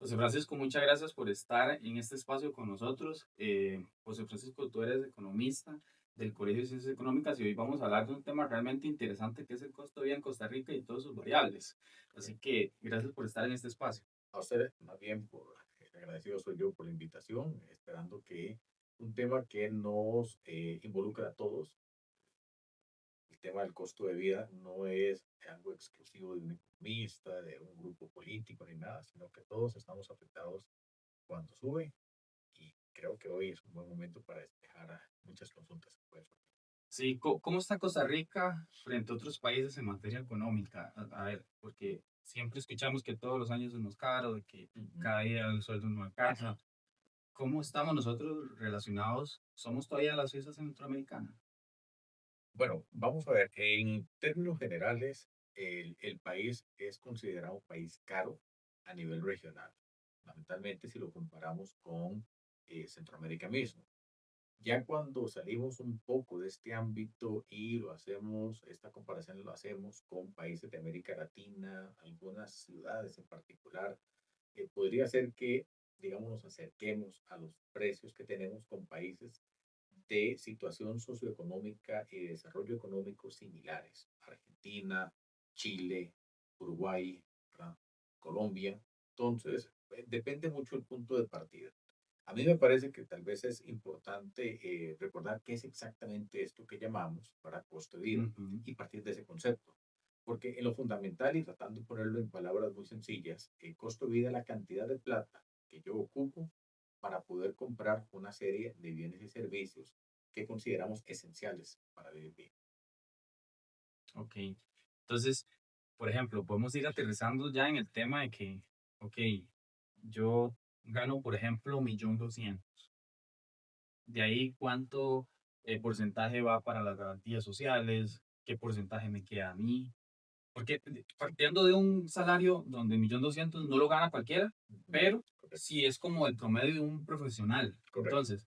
José Francisco, muchas gracias por estar en este espacio con nosotros. José Francisco, tú eres economista del Colegio de Ciencias Económicas y hoy vamos a hablar de un tema realmente interesante que es el costo de vida en Costa Rica y todas sus variables. Así Correcto. que gracias por estar en este espacio. A usted, más bien, agradecido soy yo por la invitación, esperando que un tema que nos involucra a todos, el tema del costo de vida, no es algo exclusivo de un economista, de un grupo político ni nada, sino que todos estamos afectados cuando sube y creo que hoy es un buen momento para despejar muchas consultas que pueden surgir. Sí, ¿cómo está Costa Rica frente a otros países en materia económica? A ver, porque siempre escuchamos que todos los años es más caro, de que Ujú. cada día el sueldo no alcanza. ¿Cómo estamos nosotros relacionados? ¿Somos todavía la Suiza centroamericana? Bueno, vamos a ver, en términos generales, el país es considerado un país caro a nivel regional, fundamentalmente si lo comparamos con Centroamérica mismo. Ya cuando salimos un poco de este ámbito y lo hacemos, esta comparación lo hacemos con países de América Latina, algunas ciudades en particular, podría ser que, digamos, nos acerquemos a los precios que tenemos con países de situación socioeconómica y desarrollo económico similares. Argentina, Chile, Uruguay, ¿verdad? Colombia. Entonces, depende mucho el punto de partida. A mí me parece que tal vez es importante recordar qué es exactamente esto que llamamos para costo de vida Ujú. y partir de ese concepto. Porque en lo fundamental y tratando de ponerlo en palabras muy sencillas, el costo de vida es la cantidad de plata que yo ocupo para poder comprar una serie de bienes y servicios que consideramos esenciales para vivir bien. Ok. Entonces, por ejemplo, podemos ir aterrizando ya en el tema de que, ok, yo gano, por ejemplo, 1.200.000. De ahí, ¿cuánto porcentaje va para las garantías sociales? ¿Qué porcentaje me queda a mí? Porque Sí, partiendo de un salario donde 1.200.000 no lo gana cualquiera, ujú, pero correcto, sí es como el promedio de un profesional. correcto. Entonces,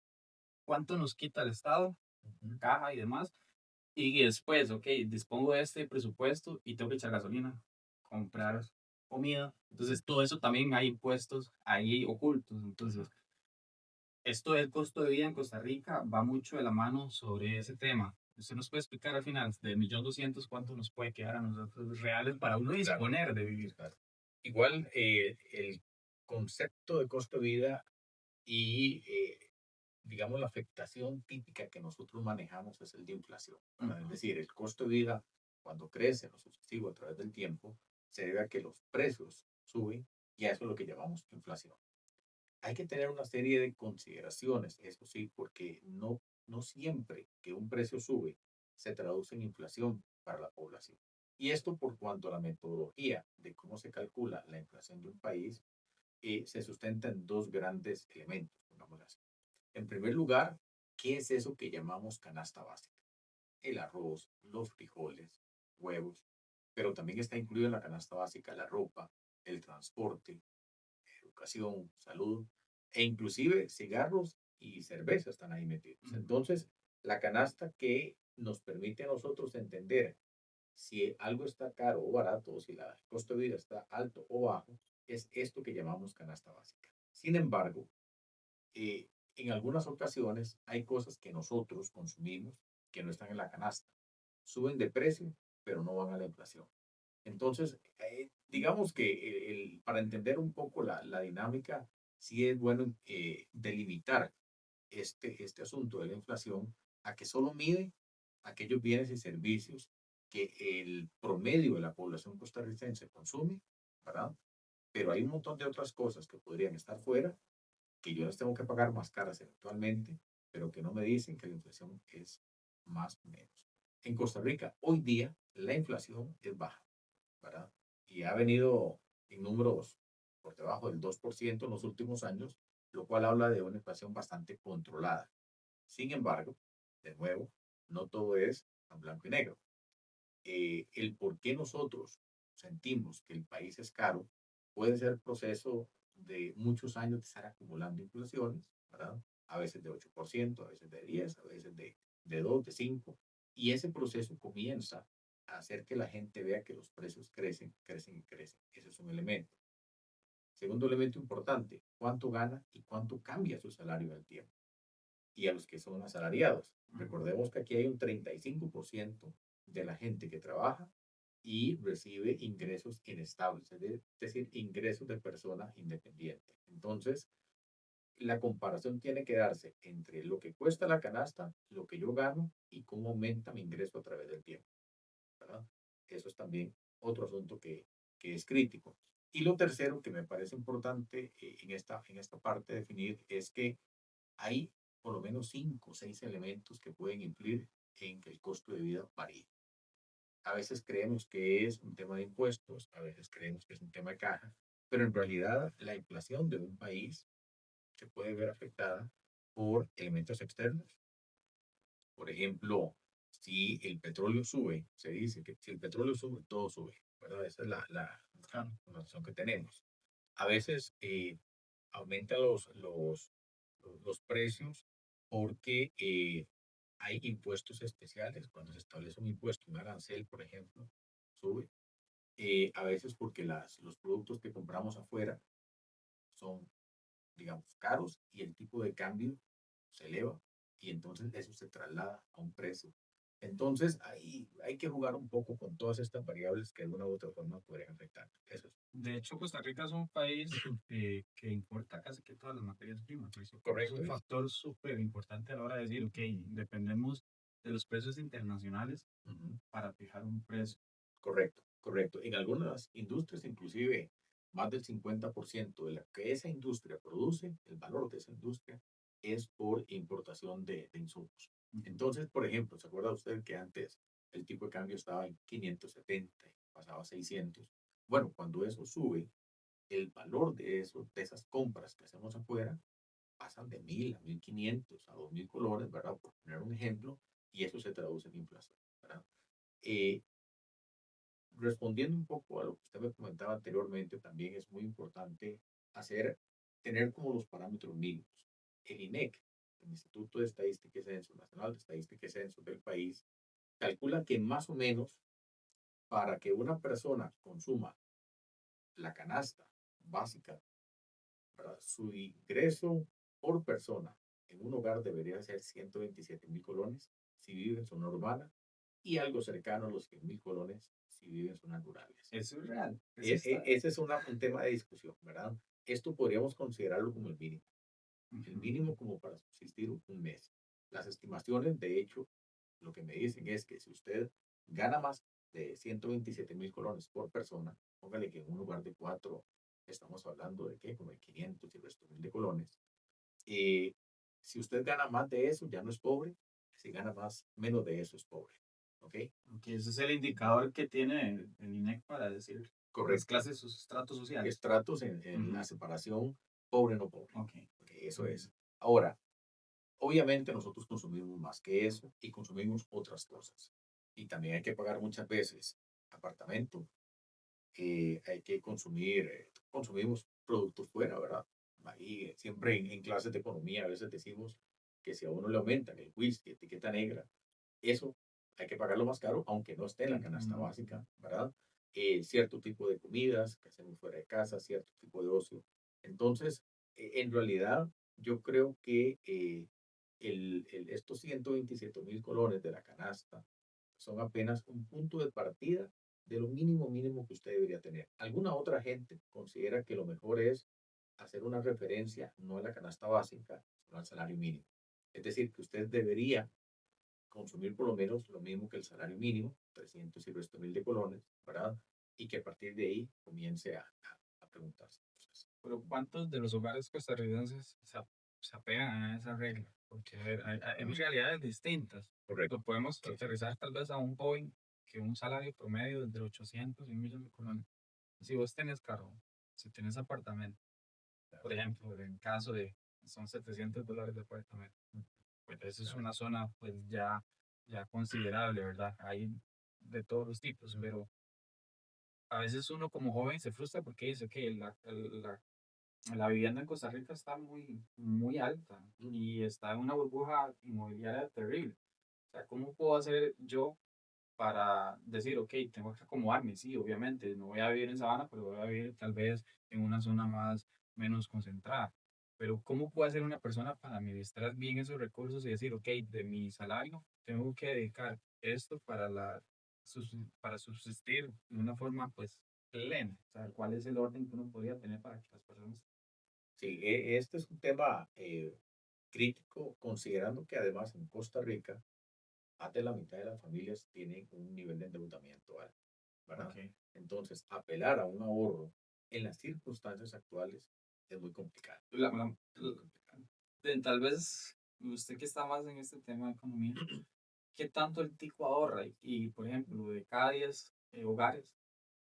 ¿cuánto nos quita el Estado, Ujú, caja y demás? Y después, ok, dispongo de este presupuesto y tengo que echar gasolina, comprar exacto. comida. Ujú, Entonces, todo eso también hay impuestos ahí ocultos. Entonces, ajá. esto del costo de vida en Costa Rica va mucho de la mano sobre ese tema. ¿Usted nos puede explicar al final de 1.200.000 cuánto nos puede quedar a nosotros reales para uno Claro, disponer de vivir? claro. Igual el concepto de costo de vida y digamos, la afectación típica que nosotros manejamos es el de inflación, ¿verdad? Es Ujú. decir, el costo de vida, cuando crece en lo sucesivo a través del tiempo, se debe a que los precios suben y a eso es lo que llamamos inflación. Hay que tener una serie de consideraciones, eso sí, porque no siempre que un precio sube se traduce en inflación para la población. Y esto por cuanto a la metodología de cómo se calcula la inflación de un país se sustenta en dos grandes elementos, pongámoslo así. En primer lugar, ¿qué es eso que llamamos canasta básica? El arroz, los frijoles, huevos, pero también está incluido en la canasta básica la ropa, el transporte, educación, salud e inclusive cigarros y cerveza están ahí metidos. Ujú. Entonces, la canasta que nos permite a nosotros entender si algo está caro o barato, o si el costo de vida está alto o bajo, es esto que llamamos canasta básica. Sin embargo, en algunas ocasiones hay cosas que nosotros consumimos que no están en la canasta. Suben de precio, pero no van a la inflación. Entonces, digamos que para entender un poco la dinámica, sí es bueno delimitar este asunto de la inflación a que solo mide aquellos bienes y servicios que el promedio de la población costarricense consume, ¿verdad? Pero hay un montón de otras cosas que podrían estar fuera que yo las tengo que pagar más caras eventualmente, pero que no me dicen que la inflación es más o menos. En Costa Rica, hoy día, la inflación es baja, ¿verdad? Y ha venido en números por debajo del 2% en los últimos años, lo cual habla de una inflación bastante controlada. Sin embargo, de nuevo, no todo es en blanco y negro. El por qué nosotros sentimos que el país es caro puede ser proceso de muchos años de estar acumulando inflaciones, ¿verdad? A veces de 8%, a veces de 10, a veces de 2, de 5. Y ese proceso comienza a hacer que la gente vea que los precios crecen, crecen y crecen. Ese es un elemento. Segundo elemento importante, cuánto gana y cuánto cambia su salario en el tiempo. Y a los que son asalariados. Recordemos que aquí hay un 35% de la gente que trabaja y recibe ingresos inestables, es decir, ingresos de persona independiente. Entonces, la comparación tiene que darse entre lo que cuesta la canasta, lo que yo gano y cómo aumenta mi ingreso a través del tiempo, ¿verdad? Eso es también otro asunto que es crítico. Y lo tercero que me parece importante en esta parte definir es que hay por lo menos 5 o 6 elementos que pueden influir en que el costo de vida varíe. A veces creemos que es un tema de impuestos, a veces creemos que es un tema de caja, pero en realidad la inflación de un país se puede ver afectada por elementos externos. Por ejemplo, si el petróleo sube, se dice que si el petróleo sube, todo sube, ¿verdad? Esa es Claro. la noción que tenemos. A veces aumenta los precios porque hay impuestos especiales. Cuando se establece un impuesto, un arancel, por ejemplo, sube. A veces porque los productos que compramos afuera son, digamos, caros y el tipo de cambio se eleva y entonces eso se traslada a un precio. Entonces hay que jugar un poco con todas estas variables que de una u otra forma podrían afectar. Eso es De hecho, Costa Rica es un país que importa casi que todas las materias primas. Eso es correcto. un factor súper importante a la hora de decir, ok, dependemos de los precios internacionales Ujú. para fijar un precio. Correcto, correcto. En algunas industrias, inclusive, más del 50% de lo que esa industria produce, el valor de esa industria, es por importación de insumos. Entonces, por ejemplo, ¿se acuerda usted que antes el tipo de cambio estaba en 570, pasaba a 600? Bueno, cuando eso sube, el valor de eso, de esas compras que hacemos afuera, pasan de 1000 a 1500 a 2000 colones, ¿verdad? Por poner un ejemplo, y eso se traduce en inflación, ¿verdad? Eh, Respondiendo un poco a lo que usted me comentaba anteriormente, también es muy importante tener como los parámetros mínimos. El INEC, el Instituto de Estadística y Censo, Nacional de Estadística y Censo del país, calcula que más o menos para que una persona consuma la canasta básica, ¿verdad? Su ingreso por persona en un hogar debería ser 127.000 colones si vive en zona urbana y algo cercano a los 100.000 colones si vive en zonas rurales. Eso es real. Eso está. Ese es un tema de discusión, ¿verdad? Esto podríamos considerarlo como el Ujú. mínimo como para subsistir un mes. Las estimaciones, de hecho, lo que me dicen es que si usted gana más de 127.000 colones por persona, póngale que en un lugar de cuatro estamos hablando de que como de 500 y resto mil de colones. eh, si usted gana más de eso, ya no es pobre. Si gana menos de eso es pobre. ¿Ok? Ok, ese es el indicador que tiene el INEC para decir las Correcto. clases, sus estratos sociales. Estratos en la Ujú. separación pobre-no pobre. Ok. Ok, eso Ujú. es. Ahora, obviamente nosotros consumimos más que eso y consumimos otras cosas. Y también hay que pagar muchas veces apartamento, hay que consumimos productos fuera, ¿verdad? Ahí siempre en clases de economía a veces decimos que si a uno le aumentan el whisky, etiqueta negra, eso hay que pagarlo más caro, aunque no esté en la canasta Ujú. básica, ¿verdad? Cierto tipo de comidas que hacemos fuera de casa, cierto tipo de ocio. Entonces, en realidad, yo creo que estos 127.000 colones de la canasta son apenas un punto de partida de lo mínimo mínimo que usted debería tener. Alguna otra gente considera que lo mejor es hacer una referencia no a la canasta básica, sino al salario mínimo. Es decir, que usted debería consumir por lo menos lo mismo que el salario mínimo, 300 y resto mil de colones, ¿verdad? Y que a partir de ahí comience a preguntarse cosas. Pero ¿cuántos de los hogares costarricenses se apegan a esa regla? Porque a ver, hay realidades distintas. Correcto. Lo podemos aterrizar tal vez a un joven que un salario promedio entre 800 y 1.000.000 de colones. Si vos tenés carro, si tenés apartamento, por ejemplo, en caso de son $700 de apartamento, pues eso es una zona pues ya considerable, ¿verdad? Hay de todos los tipos, pero a veces uno como joven se frustra porque dice que la vivienda en Costa Rica está muy alta y está en una burbuja inmobiliaria terrible. O sea, ¿cómo puedo hacer yo para decir, ok, tengo que acomodarme, sí, obviamente, no voy a vivir en Sabana, pero voy a vivir tal vez en una zona más, menos concentrada. Pero ¿cómo puede hacer una persona para administrar bien esos recursos y decir, ok, de mi salario tengo que dedicar esto para para subsistir de una forma, pues, plena? O sea, ¿cuál es el orden que uno podría tener para que las personas... Sí, este es un tema crítico, considerando que además en Costa Rica, más de la mitad de las familias tienen un nivel de endeudamiento alto, Ok. ¿verdad? Entonces, apelar a un ahorro en las circunstancias actuales es muy complicado, La- la- es muy complicado. tal vez usted que está más en este tema de economía, ¿qué tanto el tico ahorra? Por ejemplo, de cada 10 hogares,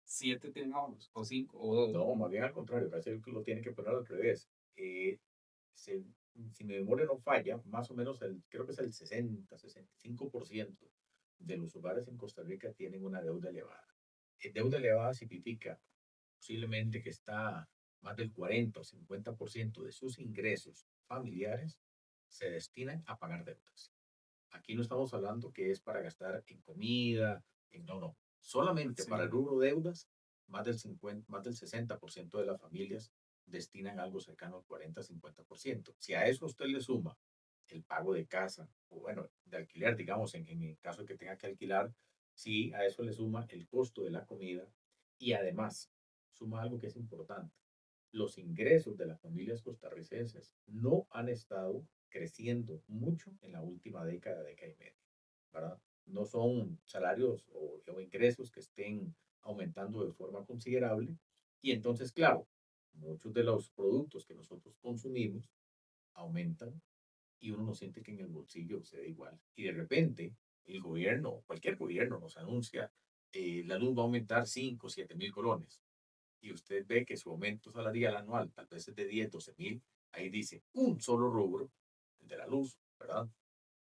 7 tienen ahorros, o 5 o 2. No, más bien al contrario, parece que lo tiene que poner al revés. Se- si mi memoria no falla, más o menos creo que es el 60-65% de los hogares en Costa Rica tienen una deuda elevada. Deuda elevada significa posiblemente que está más del 40 o 50% de sus ingresos familiares se destinan a pagar deudas. Aquí no estamos hablando que es para gastar en comida, no, no. Solamente para el Sí. rubro deudas, más del 60% de las familias destinan algo cercano al 40-50%. Si a eso usted le suma el pago de casa, o bueno, de alquiler, digamos, en el caso de que tenga que alquilar, si a eso le suma el costo de la comida y además suma algo que es importante, los ingresos de las familias costarricenses no han estado creciendo mucho en la última década y media, ¿verdad? No son salarios o ingresos que estén aumentando de forma considerable y entonces, claro, muchos de los productos que nosotros consumimos aumentan y uno no siente que en el bolsillo se da igual. Y de repente el gobierno, cualquier gobierno nos anuncia, la luz va a aumentar 5 7 mil colones y usted ve que su aumento salarial anual tal vez es de 10 12 mil, ahí dice un solo rubro, el de la luz, ¿verdad?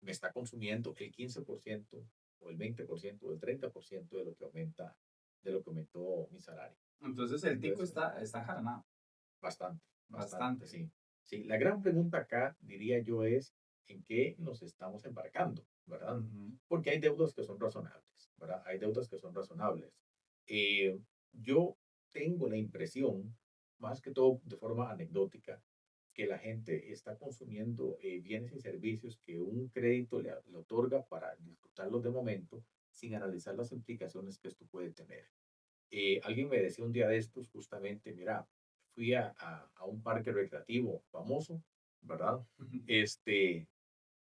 Me está consumiendo el 15% o el 20% o el 30% de lo que aumenta, de lo que aumentó mi salario. Entonces el tico Entonces, está jaranado, bastante, bastante, bastante. sí. Sí, la gran pregunta acá, diría yo, es en qué nos estamos embarcando, ¿verdad? Ujú. Porque hay deudas que son razonables, ¿verdad? Hay deudas que son razonables. Yo tengo la impresión, más que todo de forma anecdótica, que la gente está consumiendo bienes y servicios que un crédito le otorga para disfrutarlos de momento sin analizar las implicaciones que esto puede tener. Alguien me decía un día de estos, justamente, mira, fui a un parque recreativo famoso, ¿verdad? Este,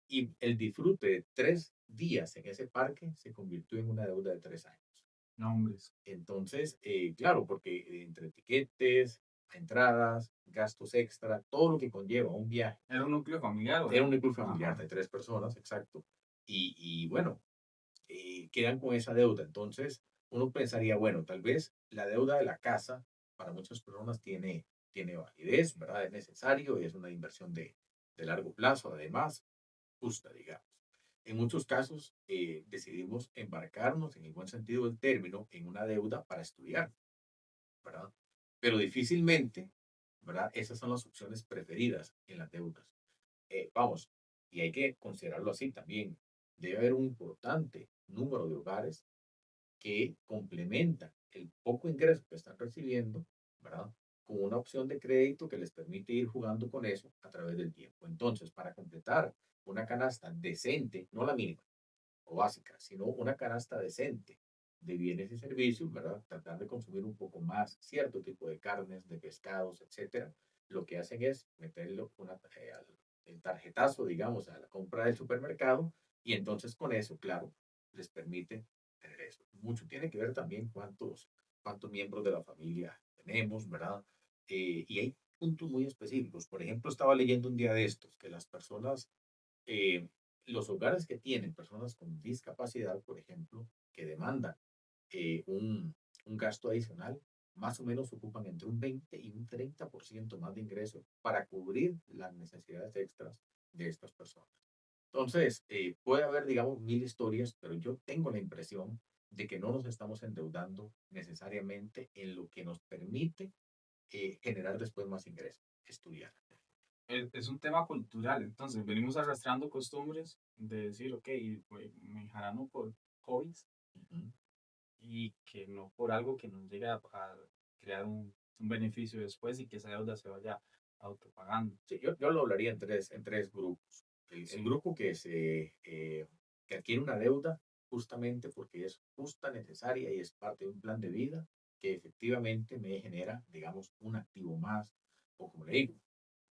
y el disfrute de 3 días en ese parque se convirtió en una deuda de 3 años. Nombres. Entonces, claro, porque entre etiquetes, entradas, gastos extra, todo lo que conlleva un viaje, Era un núcleo familiar, era un ¿verdad? núcleo familiar Ajá. de 3 personas, exacto. Y bueno, quedan con esa deuda. Entonces, uno pensaría, bueno, tal vez la deuda de la casa para muchas personas tiene validez, ¿verdad? Es necesario y es una inversión de largo plazo, además, justa, digamos. En muchos casos decidimos embarcarnos, en el buen sentido del término, en una deuda para estudiar, ¿verdad? Pero difícilmente, ¿verdad? Esas son las opciones preferidas en las deudas. Vamos, y hay que considerarlo así también. Debe haber un importante número de hogares que complementan el poco ingreso que están recibiendo, ¿verdad? Con una opción de crédito que les permite ir jugando con eso a través del tiempo. Entonces, para completar una canasta decente, no la mínima o básica, sino una canasta decente de bienes y servicios, ¿verdad? Tratar de consumir un poco más cierto tipo de carnes, de pescados, etcétera. Lo que hacen es meterlo el tarjetazo, digamos, a la compra del supermercado y entonces con eso, claro, les permite tener eso. Mucho tiene que ver también cuántos miembros de la familia tenemos, ¿verdad? Y hay puntos muy específicos. Por ejemplo, estaba leyendo un día de estos que las personas eh, los hogares que tienen personas con discapacidad, por ejemplo, que demandan un gasto adicional, más o menos ocupan entre un 20 y un 30% más de ingresos para cubrir las necesidades extras de estas personas. Entonces, puede haber, digamos, mil historias, pero yo tengo la impresión de que no nos estamos endeudando necesariamente en lo que nos permite generar después más ingresos, estudiar. Es un tema cultural, entonces venimos arrastrando costumbres de decir, ok, pues, me jarano por hobbies, Ujú. y que no por algo que nos llegue a crear un beneficio después y que esa deuda se vaya autopagando. Sí, yo lo hablaría en tres grupos. El Sí, grupo que adquiere una deuda justamente porque es justa, necesaria y es parte de un plan de vida que efectivamente me genera, digamos, un activo más. O como le digo,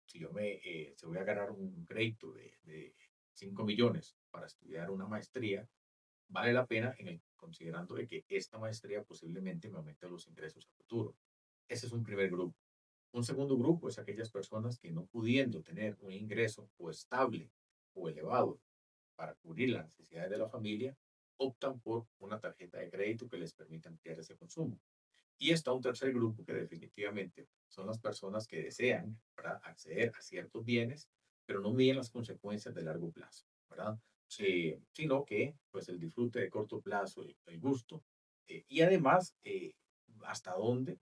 si voy a agarrar un crédito de 5 millones para estudiar una maestría, vale la pena considerando de que esta maestría posiblemente me aumente los ingresos a futuro. Ese es un primer grupo. Un segundo grupo es aquellas personas que no pudiendo tener un ingreso o estable o elevado para cubrir las necesidades de la familia, optan por una tarjeta de crédito que les permita ampliar ese consumo. Y está un tercer grupo que definitivamente son las personas que desean, ¿verdad?, acceder a ciertos bienes, pero no miden las consecuencias de largo plazo, ¿verdad? sí. Sino que pues el disfrute de corto plazo, el gusto, y además hasta dónde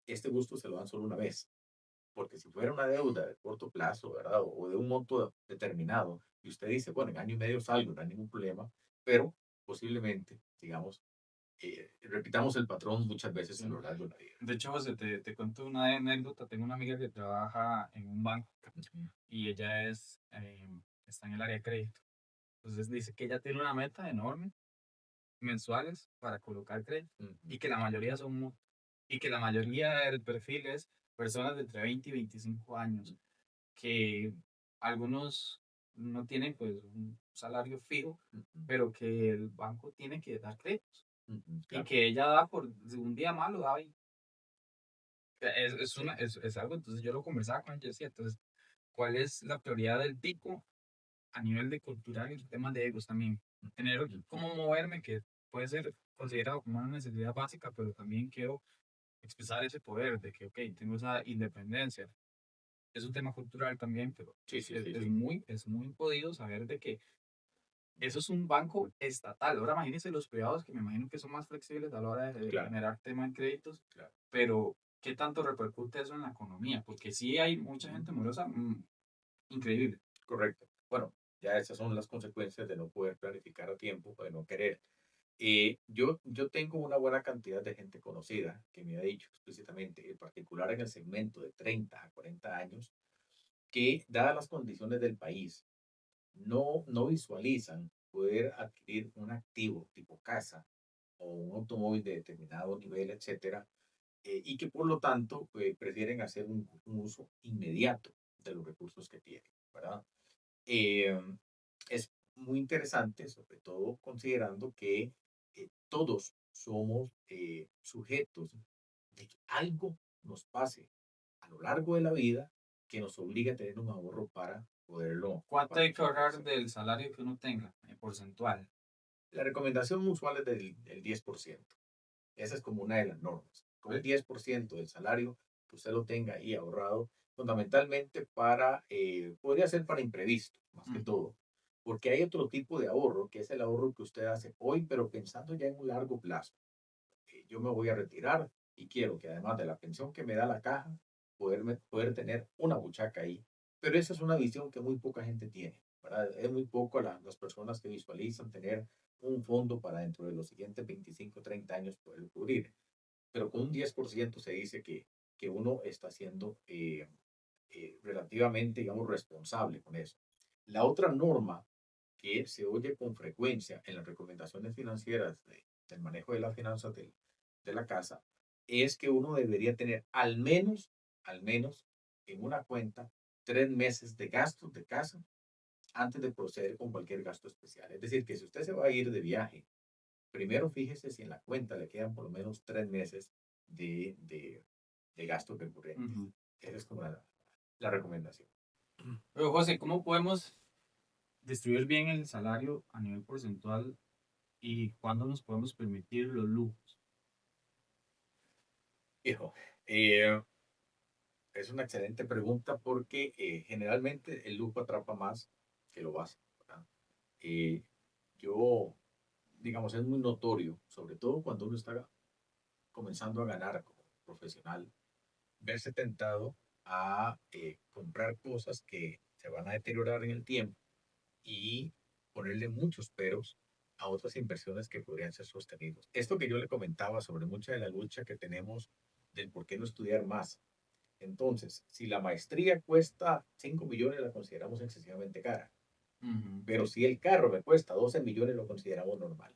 este gusto se lo dan solo una vez. Porque si fuera una deuda de corto plazo, ¿verdad? O de un monto determinado, y usted dice, bueno, en año y medio salgo, no hay ningún problema, pero posiblemente, digamos, repitamos el patrón muchas veces a Sí. lo largo de la vida. De hecho, José, te cuento una anécdota. Tengo una amiga que trabaja en un banco Ujú, y ella está en el área de crédito. Entonces dice que ella tiene una meta enorme mensuales para colocar crédito ujú, y que la mayoría y que la mayoría del perfil es personas de entre 20 y 25 años, que algunos no tienen pues un salario fijo, ujú, pero que el banco tiene que dar créditos ujú, y claro, que ella da por si un día malo da 20. sí, Es algo, entonces yo lo conversaba con ella y decía, entonces, ¿cuál es la prioridad del tipo a nivel de cultural y el tema de egos también? Tener ujú, cómo moverme, que puede ser considerado como una necesidad básica, pero también quiero expresar ese poder de que, ok, tengo esa independencia. Es un tema cultural también, pero sí, sí, sí, sí, es muy podido saber de que eso es un banco estatal. Ahora imagínense los privados, que me imagino que son más flexibles a la hora de claro, generar tema de créditos, claro. pero ¿qué tanto repercute eso en la economía? Porque sí hay mucha Ujú, gente morosa, increíble. correcto. Bueno, ya esas son las consecuencias de no poder planificar a tiempo, de no querer. Yo tengo una buena cantidad de gente conocida que me ha dicho explícitamente, en particular en el segmento de 30 a 40 años, que dadas las condiciones del país, no visualizan poder adquirir un activo tipo casa o un automóvil de determinado nivel, etcétera, y que por lo tanto prefieren hacer un uso inmediato de los recursos que tienen, ¿verdad? Eh, es muy interesante, sobre todo considerando que todos somos sujetos de que algo nos pase a lo largo de la vida que nos obliga a tener un ahorro ¿Cuánto para hay que poderlo ahorrar hacer. del salario que uno tenga, en porcentual? La recomendación usual es del 10%. Esa es como una de las normas. Con un ¿Ok? 10% del salario que usted lo tenga ahí ahorrado, fundamentalmente podría ser para imprevisto, más que Ujú. todo, porque hay otro tipo de ahorro, que es el ahorro que usted hace hoy, pero pensando ya en un largo plazo. Yo me voy a retirar y quiero que además de la pensión que me da la caja, poder tener una buchaca ahí. Pero esa es una visión que muy poca gente tiene, ¿verdad? Es muy poco las personas que visualizan tener un fondo para dentro de los siguientes 25 30 años poder cubrir. Pero con un 10% se dice que uno está siendo relativamente, digamos, responsable con eso. La otra norma que se oye con frecuencia en las recomendaciones financieras del manejo de las finanzas de la casa es que uno debería tener al menos en una cuenta 3 meses de gastos de casa antes de proceder con cualquier gasto especial. Es decir, que si usted se va a ir de viaje, primero fíjese si en la cuenta le quedan por lo menos 3 meses de gastos recurrentes. Ujú. Esa es como la recomendación. Pero José, ¿cómo podemos distribuir bien el salario a nivel porcentual y cuándo nos podemos permitir los lujos? Hijo, es una excelente pregunta porque generalmente el lujo atrapa más que lo básico, ¿verdad? Eh, yo, digamos, es muy notorio, sobre todo cuando uno está comenzando a ganar como profesional, verse tentado a comprar cosas que se van a deteriorar en el tiempo y ponerle muchos peros. a otras inversiones que podrían ser sostenibles. Esto que yo le comentaba sobre mucha de la lucha que tenemos del por qué no estudiar más. Entonces, si la maestría cuesta 5 millones, la consideramos excesivamente cara. Ujú. Pero si el carro me cuesta 12 millones, lo consideramos normal.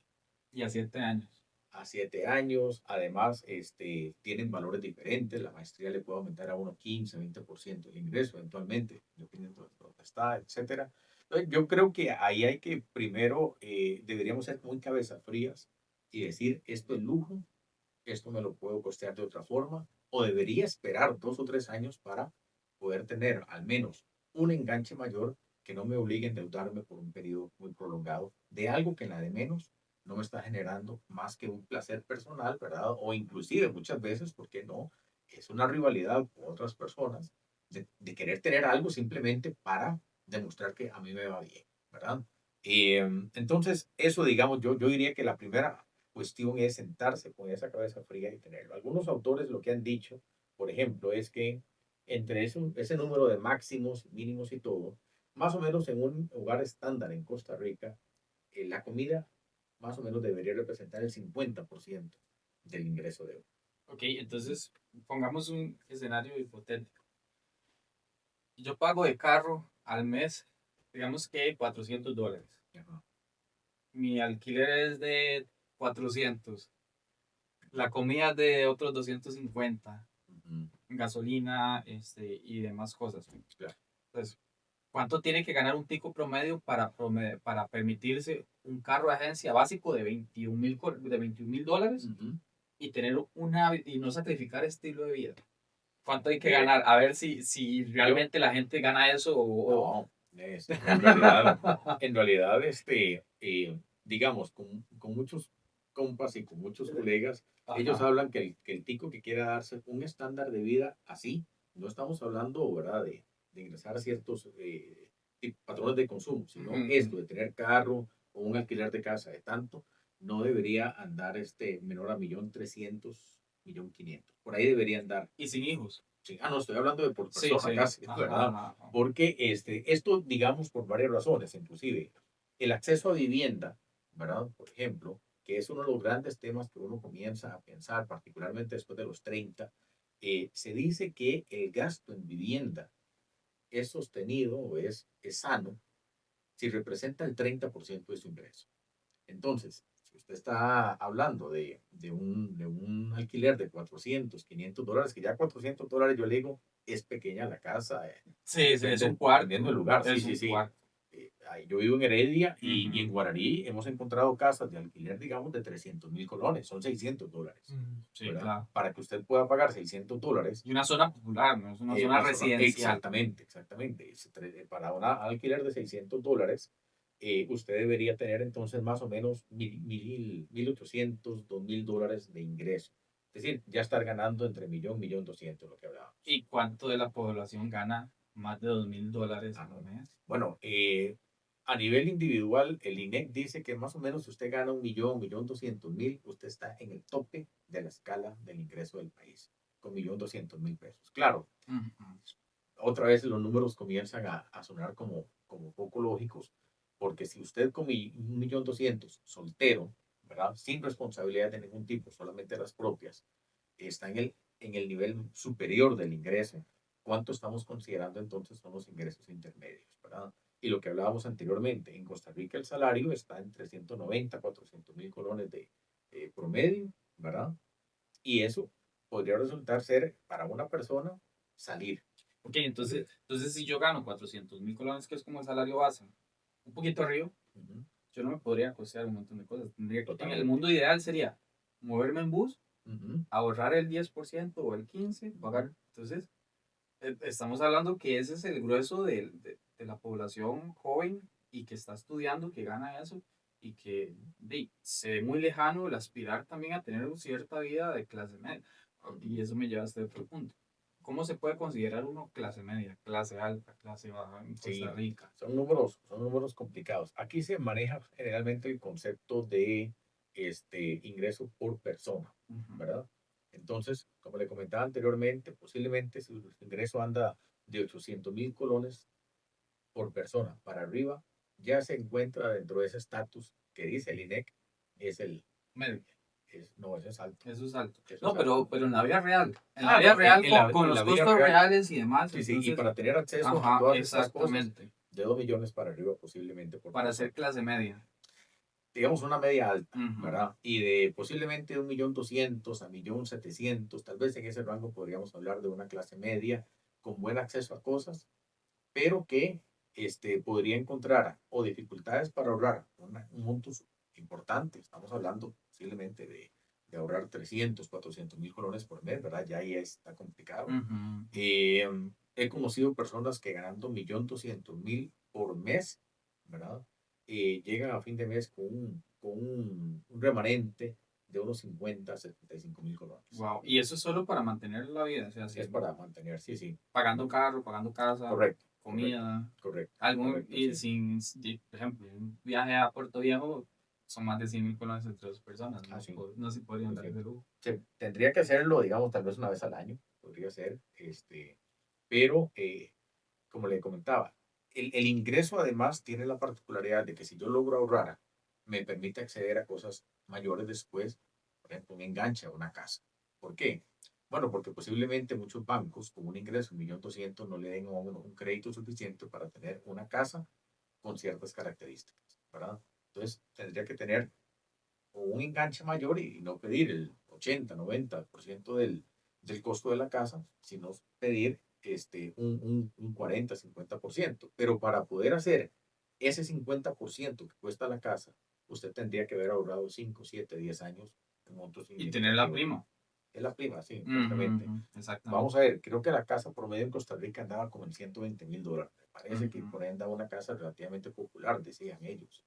Y a 7 años. A 7 años, además, tienen valores diferentes. La maestría le puede aumentar a uno 15, 20% el ingreso eventualmente, dependiendo de dónde está, etcétera. Entonces, yo creo que ahí hay que primero, deberíamos ser muy cabezas frías y decir, esto es lujo, esto me lo puedo costear de otra forma, o debería esperar 2 o 3 años para poder tener al menos un enganche mayor que no me obligue a endeudarme por un periodo muy prolongado de algo que en la de menos no me está generando más que un placer personal, ¿verdad? O inclusive muchas veces, ¿por qué no? Es una rivalidad con otras personas de querer tener algo simplemente para demostrar que a mí me va bien, ¿verdad? Entonces, eso, digamos, yo diría que la primera cuestión es sentarse con esa cabeza fría y tenerlo. Algunos autores lo que han dicho, por ejemplo, es que entre ese número de máximos, mínimos y todo, más o menos en un hogar estándar en Costa Rica, la comida más o menos debería representar el 50% del ingreso de uno. Ok, entonces pongamos un escenario hipotético. Yo pago de carro al mes, digamos que $400. Ajá. Mi alquiler es de 400. La comida es de otros 250. Ujú. Gasolina, y demás cosas. Claro. Entonces, ¿cuánto tiene que ganar un tico promedio para permitirse un carro de agencia básico de 21 mil dólares Ujú. y tener y no sacrificar estilo de vida? ¿Cuánto hay que Eh, ganar? A ver si yo, realmente la gente gana eso no, en realidad, digamos, con muchos compas y con muchos colegas, ellos Ajá. hablan que el tico que quiera darse un estándar de vida así, no estamos hablando, ¿verdad?, de ingresar a ciertos patrones de consumo, sino Ujú. esto de tener carro o un alquiler de casa de tanto, no debería andar menor a 1.300.000, 1.500.000. Por ahí debería andar. Y sin hijos. Sí, no, estoy hablando de por Sí, persona sí. casi, Ajá, ¿verdad? ajá, ajá. Porque esto, digamos, por varias razones, inclusive el acceso a vivienda, ¿verdad? Por ejemplo, que es uno de los grandes temas que uno comienza a pensar, particularmente después de los 30, se dice que el gasto en vivienda es sostenido o es sano si representa el 30% de su ingreso. Entonces, si usted está hablando de un alquiler de 400, $500, que ya $400 yo le digo, es pequeña la casa, Sí, sí, es un dependiendo del cuarto. lugar, sí, Es sí, un sí. cuarto. Yo vivo en Heredia y en Ujú. Guararí hemos encontrado casas de alquiler, digamos, de 300.000 colones, son $600, Sí, ¿verdad? claro. Para que usted pueda pagar $600, Y una zona popular, no es una zona una zona, residencial. exactamente, exactamente. Para un alquiler de $600, usted debería tener entonces más o menos 1.800, $2.000 de ingreso. Es decir, ya estar ganando entre millón, millón doscientos, lo que hablábamos. ¿Y cuánto de la población gana más de $2.000 Ah, al no. mes? Bueno, a nivel individual, el INEC dice que más o menos si usted gana 1.200.000, usted está en el tope de la escala del ingreso del país, con 1.200.000 pesos. Claro, Ujú. otra vez los números comienzan a sonar como poco lógicos, porque si usted con 1.200.000 soltero, ¿verdad? Sin responsabilidad de ningún tipo, solamente las propias, está en el nivel superior del ingreso, ¿cuánto estamos considerando entonces son los ingresos intermedios, ¿verdad? Y lo que hablábamos anteriormente, en Costa Rica el salario está en 390, 400.000 colones de promedio, ¿verdad? Y eso podría resultar ser para una persona salir. Ok, entonces si yo gano 400.000 colones, que es como el salario base, un poquito arriba, Ujú. yo no me podría costear un montón de cosas. En el Totalmente. mundo ideal sería moverme en bus, Ujú. ahorrar el 10% o el 15%, pagar. Entonces, estamos hablando que ese es el grueso de la población joven y que está estudiando, que gana eso y que se ve muy lejano el aspirar también a tener cierta vida de clase media. Y Ujú. eso me lleva a este otro punto. ¿Cómo se puede considerar uno clase media, clase alta, clase baja en Costa Sí, Rica? son números complicados. Aquí se maneja generalmente el concepto de ingreso por persona, Ujú. ¿verdad? Entonces, como le comentaba anteriormente, posiblemente su ingreso anda de 800.000 colones por persona para arriba, ya se encuentra dentro de ese estatus que dice el INEC, es el, Medio. no, ese es alto, Eso es alto. eso No, es alto. pero en la vida real. En la Ah, vida no, real con en los la vida costos real, reales y demás. sí, sí, y Entonces, para tener acceso a ajá, todas estas cosas, exactamente. de 2 millones para arriba posiblemente por Para ser persona. clase media. Digamos una media alta, Ujú. ¿verdad? Y de posiblemente 1.200.000 a 1.700.000, tal vez en ese rango podríamos hablar de una clase media con buen acceso a cosas, pero que podría encontrar o dificultades para ahorrar un monto importante. Estamos hablando posiblemente de ahorrar 300.000, 400.000 colones por mes, ¿verdad? Ya ahí está complicado. Ujú, ujú. He conocido personas que ganando 1.200.000 por mes, ¿verdad? Llegan a fin de mes con un remanente de unos 50.000, 75.000 colones. Wow. Y eso es solo para mantener la vida. O sea, Es si para mantener, sí, sí. pagando carro, pagando casa, Correcto, correcto, comida, correcto, algún, correcto, y sí. sin, por ejemplo, un viaje a Puerto Viejo son más de 100.000 colones entre dos personas. No, Así, no se podrían sí, dar sí. ese lujo. Tendría que hacerlo, digamos, tal vez una vez al año, podría ser, pero como le comentaba, el ingreso además tiene la particularidad de que si yo logro ahorrar, me permite acceder a cosas mayores después, por ejemplo, un enganche a una casa. ¿Por qué? Bueno, porque posiblemente muchos bancos con un ingreso de 1.200.000 no le den a uno un crédito suficiente para tener una casa con ciertas características, ¿verdad? Entonces, tendría que tener o un enganche mayor y no pedir el 80-90% del costo de la casa, sino pedir un 40-50%. Pero para poder hacer ese 50% que cuesta la casa, usted tendría que haber ahorrado 5 7 10 años en montos Y tener la significativos. prima. Es la prima, sí, Ujú, exactamente. ujú, exactamente. Vamos a ver, creo que la casa promedio en Costa Rica andaba como en $120.000. Me parece que Ujú. por ahí andaba una casa relativamente popular, decían ellos.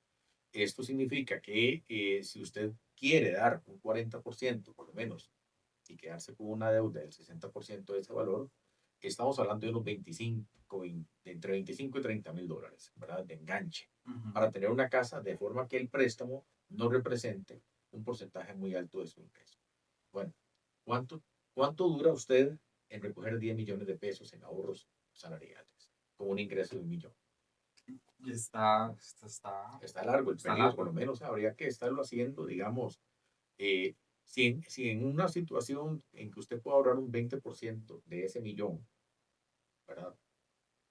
Esto significa que si usted quiere dar un 40% por lo menos y quedarse con una deuda del 60% de ese valor, estamos hablando de unos 25, entre 25 y $30.000, ¿verdad? De enganche, Ujú. para tener una casa de forma que el préstamo no represente un porcentaje muy alto de su ingreso. Bueno, ¿cuánto, cuánto dura usted en recoger 10 millones de pesos en ahorros salariales con un ingreso de 1 millón? Y está, Está largo el está periodo, por largo. lo menos habría que estarlo haciendo, digamos, eh, si en una situación en que usted pueda ahorrar un 20% de ese millón, ¿verdad?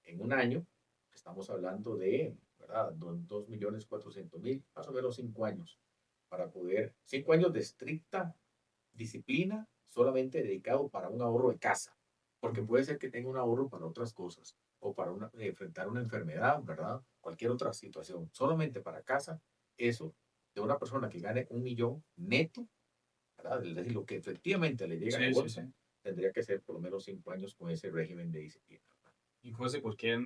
En un año, estamos hablando de, ¿verdad? 2.400.000, más o menos 5 años, para poder, 5 años de estricta disciplina solamente dedicado para un ahorro de casa, porque Ujú. puede ser que tenga un ahorro para otras cosas o para enfrentar una enfermedad, ¿verdad? Cualquier otra situación, solamente para casa, eso de una persona que gane 1 millón neto, ¿verdad? Es decir, lo que efectivamente le llega a la Sí, sí, sí. bolsa, tendría que ser por lo menos 5 años con ese régimen de disciplina. Y José, ¿por qué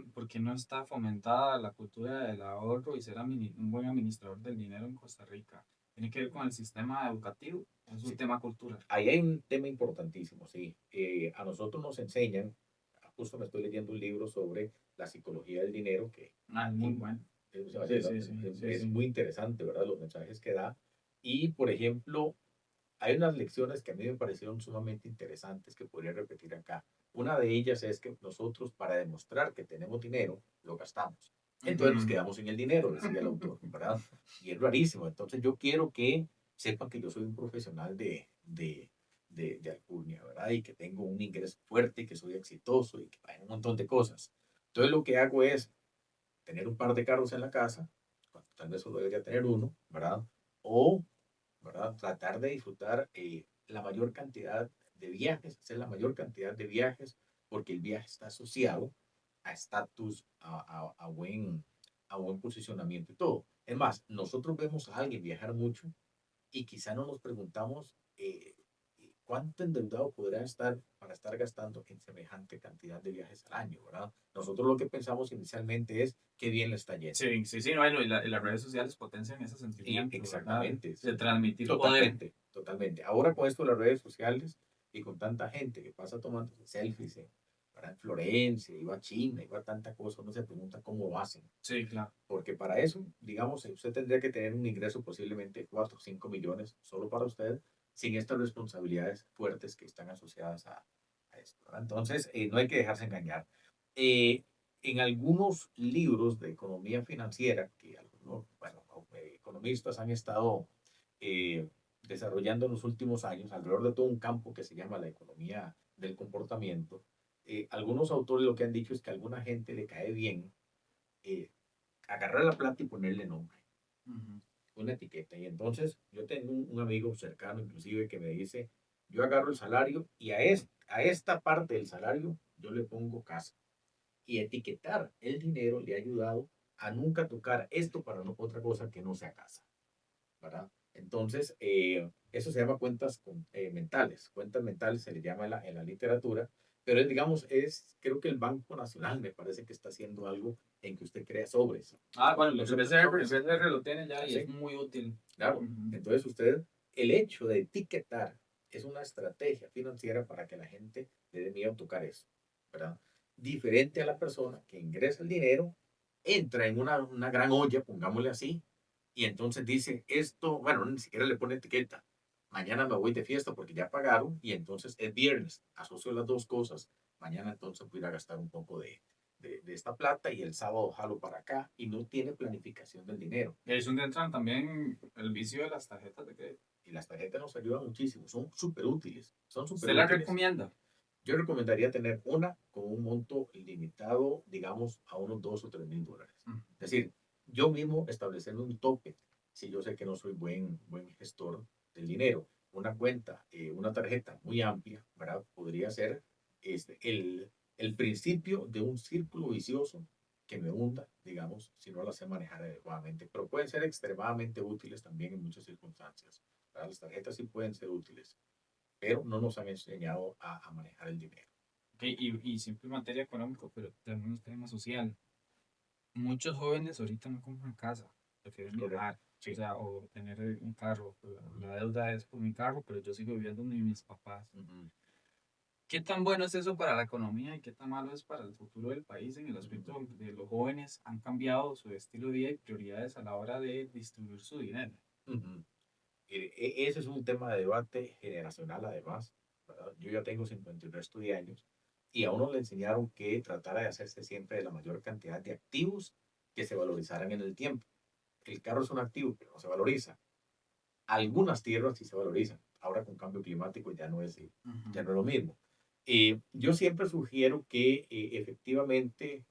no está fomentada la cultura del ahorro y ser un buen administrador del dinero en Costa Rica? Tiene que ver con el sistema educativo, es un Sí, tema cultural. ahí hay un tema importantísimo, sí. A nosotros nos enseñan, justo me estoy leyendo un libro sobre la psicología del dinero, que Ah, es muy y bueno. Sí, es, sí, sí, sí, es sí. muy interesante, ¿verdad? Los mensajes que da. Y, por ejemplo, hay unas lecciones que a mí me parecieron sumamente interesantes que podría repetir acá. Una de ellas es que nosotros, para demostrar que tenemos dinero, lo gastamos. Entonces nos Ujú. quedamos en el dinero, decía el autor, ¿verdad? Y es rarísimo. Entonces yo quiero que sepan que yo soy un profesional de alcurnia, ¿verdad? Y que tengo un ingreso fuerte, y que soy exitoso y que hay un montón de cosas. Entonces lo que hago es tener un par de carros en la casa, tal vez solo debería tener uno, ¿verdad? O, ¿verdad? Tratar de disfrutar la mayor cantidad de viajes, hacer la mayor cantidad de viajes, porque el viaje está asociado a estatus, a buen posicionamiento y todo. Es más, nosotros vemos a alguien viajar mucho y quizá no nos preguntamos cuánto endeudado podrá estar para estar gastando en semejante cantidad de viajes al año, ¿verdad? Nosotros lo que pensamos inicialmente es qué bien le está yendo. Sí, sí, sí, bueno, y las redes sociales potencian ese sentimiento, ¿verdad? Exactamente, De sí. transmitir poder. Totalmente, totalmente. Ahora con esto de las redes sociales y con tanta gente que pasa tomando selfies ¿verdad? En Florencia, iba a China, iba a tanta cosa, uno se pregunta cómo lo hacen. Sí, claro. Porque para eso, digamos, usted tendría que tener un ingreso posiblemente de 4 o 5 millones solo para usted, sin estas responsabilidades fuertes que están asociadas a esto, ¿verdad? Entonces, no hay que dejarse engañar. Eh, en algunos libros de economía financiera, que algunos, bueno, economistas han estado eh, desarrollando en los últimos años, alrededor de todo un campo que se llama la economía del comportamiento, algunos autores lo que han dicho es que a alguna gente le cae bien eh, agarrar la plata y ponerle nombre, Ujú. una etiqueta. Y entonces yo tengo un amigo cercano inclusive que me dice, yo agarro el salario y a esta parte del salario yo le pongo casa. Y etiquetar el dinero le ha ayudado a nunca tocar esto para no, otra cosa que no sea casa, ¿verdad? Entonces, eso se llama mentales. Cuentas mentales se le llama en la literatura, pero digamos, creo que el Banco Nacional me parece que está haciendo algo en que usted crea sobres. Ah, bueno, Los el sobres, BCR lo tiene ya y es ¿sí? muy útil. Claro. Ujú. Entonces, el hecho de etiquetar es una estrategia financiera para que la gente le dé miedo tocar eso, ¿verdad? Diferente a la persona que ingresa el dinero, entra en una gran olla, pongámosle así, y entonces dice, esto, bueno, ni siquiera le pone etiqueta. Mañana me voy de fiesta porque ya pagaron y entonces es viernes. Asocio las dos cosas. Mañana entonces voy a ir a gastar un poco de esta plata y el sábado jalo para acá y no tiene planificación del dinero. Y ahí es donde entran también el vicio de las tarjetas de crédito. Y las tarjetas nos ayudan muchísimo, son súper útiles, son súper ¿Usted la útiles. recomienda? Yo recomendaría tener una con un monto limitado, digamos, a unos $2 o 3 mil. Mm. Es decir, yo mismo establecerme un tope, si yo sé que no soy buen gestor del dinero. Una cuenta, una tarjeta muy amplia, ¿verdad? Podría ser el principio de un círculo vicioso que me hunda, digamos, si no la sé manejar adecuadamente. Pero pueden ser extremadamente útiles también en muchas circunstancias, ¿verdad? Las tarjetas sí pueden ser útiles, pero no nos han enseñado a manejar el dinero. Ok, y siempre en materia económica, pero también un tema social. Muchos jóvenes ahorita no compran casa, prefieren Correcto. viajar, o Sí. sea, o tener un carro. Ujú, La deuda es por mi carro, pero yo sigo viviendo donde mis papás. ujú, ¿Qué tan bueno es eso para la economía y qué tan malo es para el futuro del país en el ujú, aspecto de los jóvenes han cambiado su estilo de vida y prioridades a la hora de distribuir su dinero? ujú. Mire, ese es un tema de debate generacional además, ¿verdad? Yo ya tengo 53 años y a uno le enseñaron que tratara de hacerse siempre de la mayor cantidad de activos que se valorizaran en el tiempo. El carro es un activo que no se valoriza. Algunas tierras sí se valorizan. Ahora con cambio climático ya Ujú. no es lo mismo. Yo siempre sugiero que efectivamente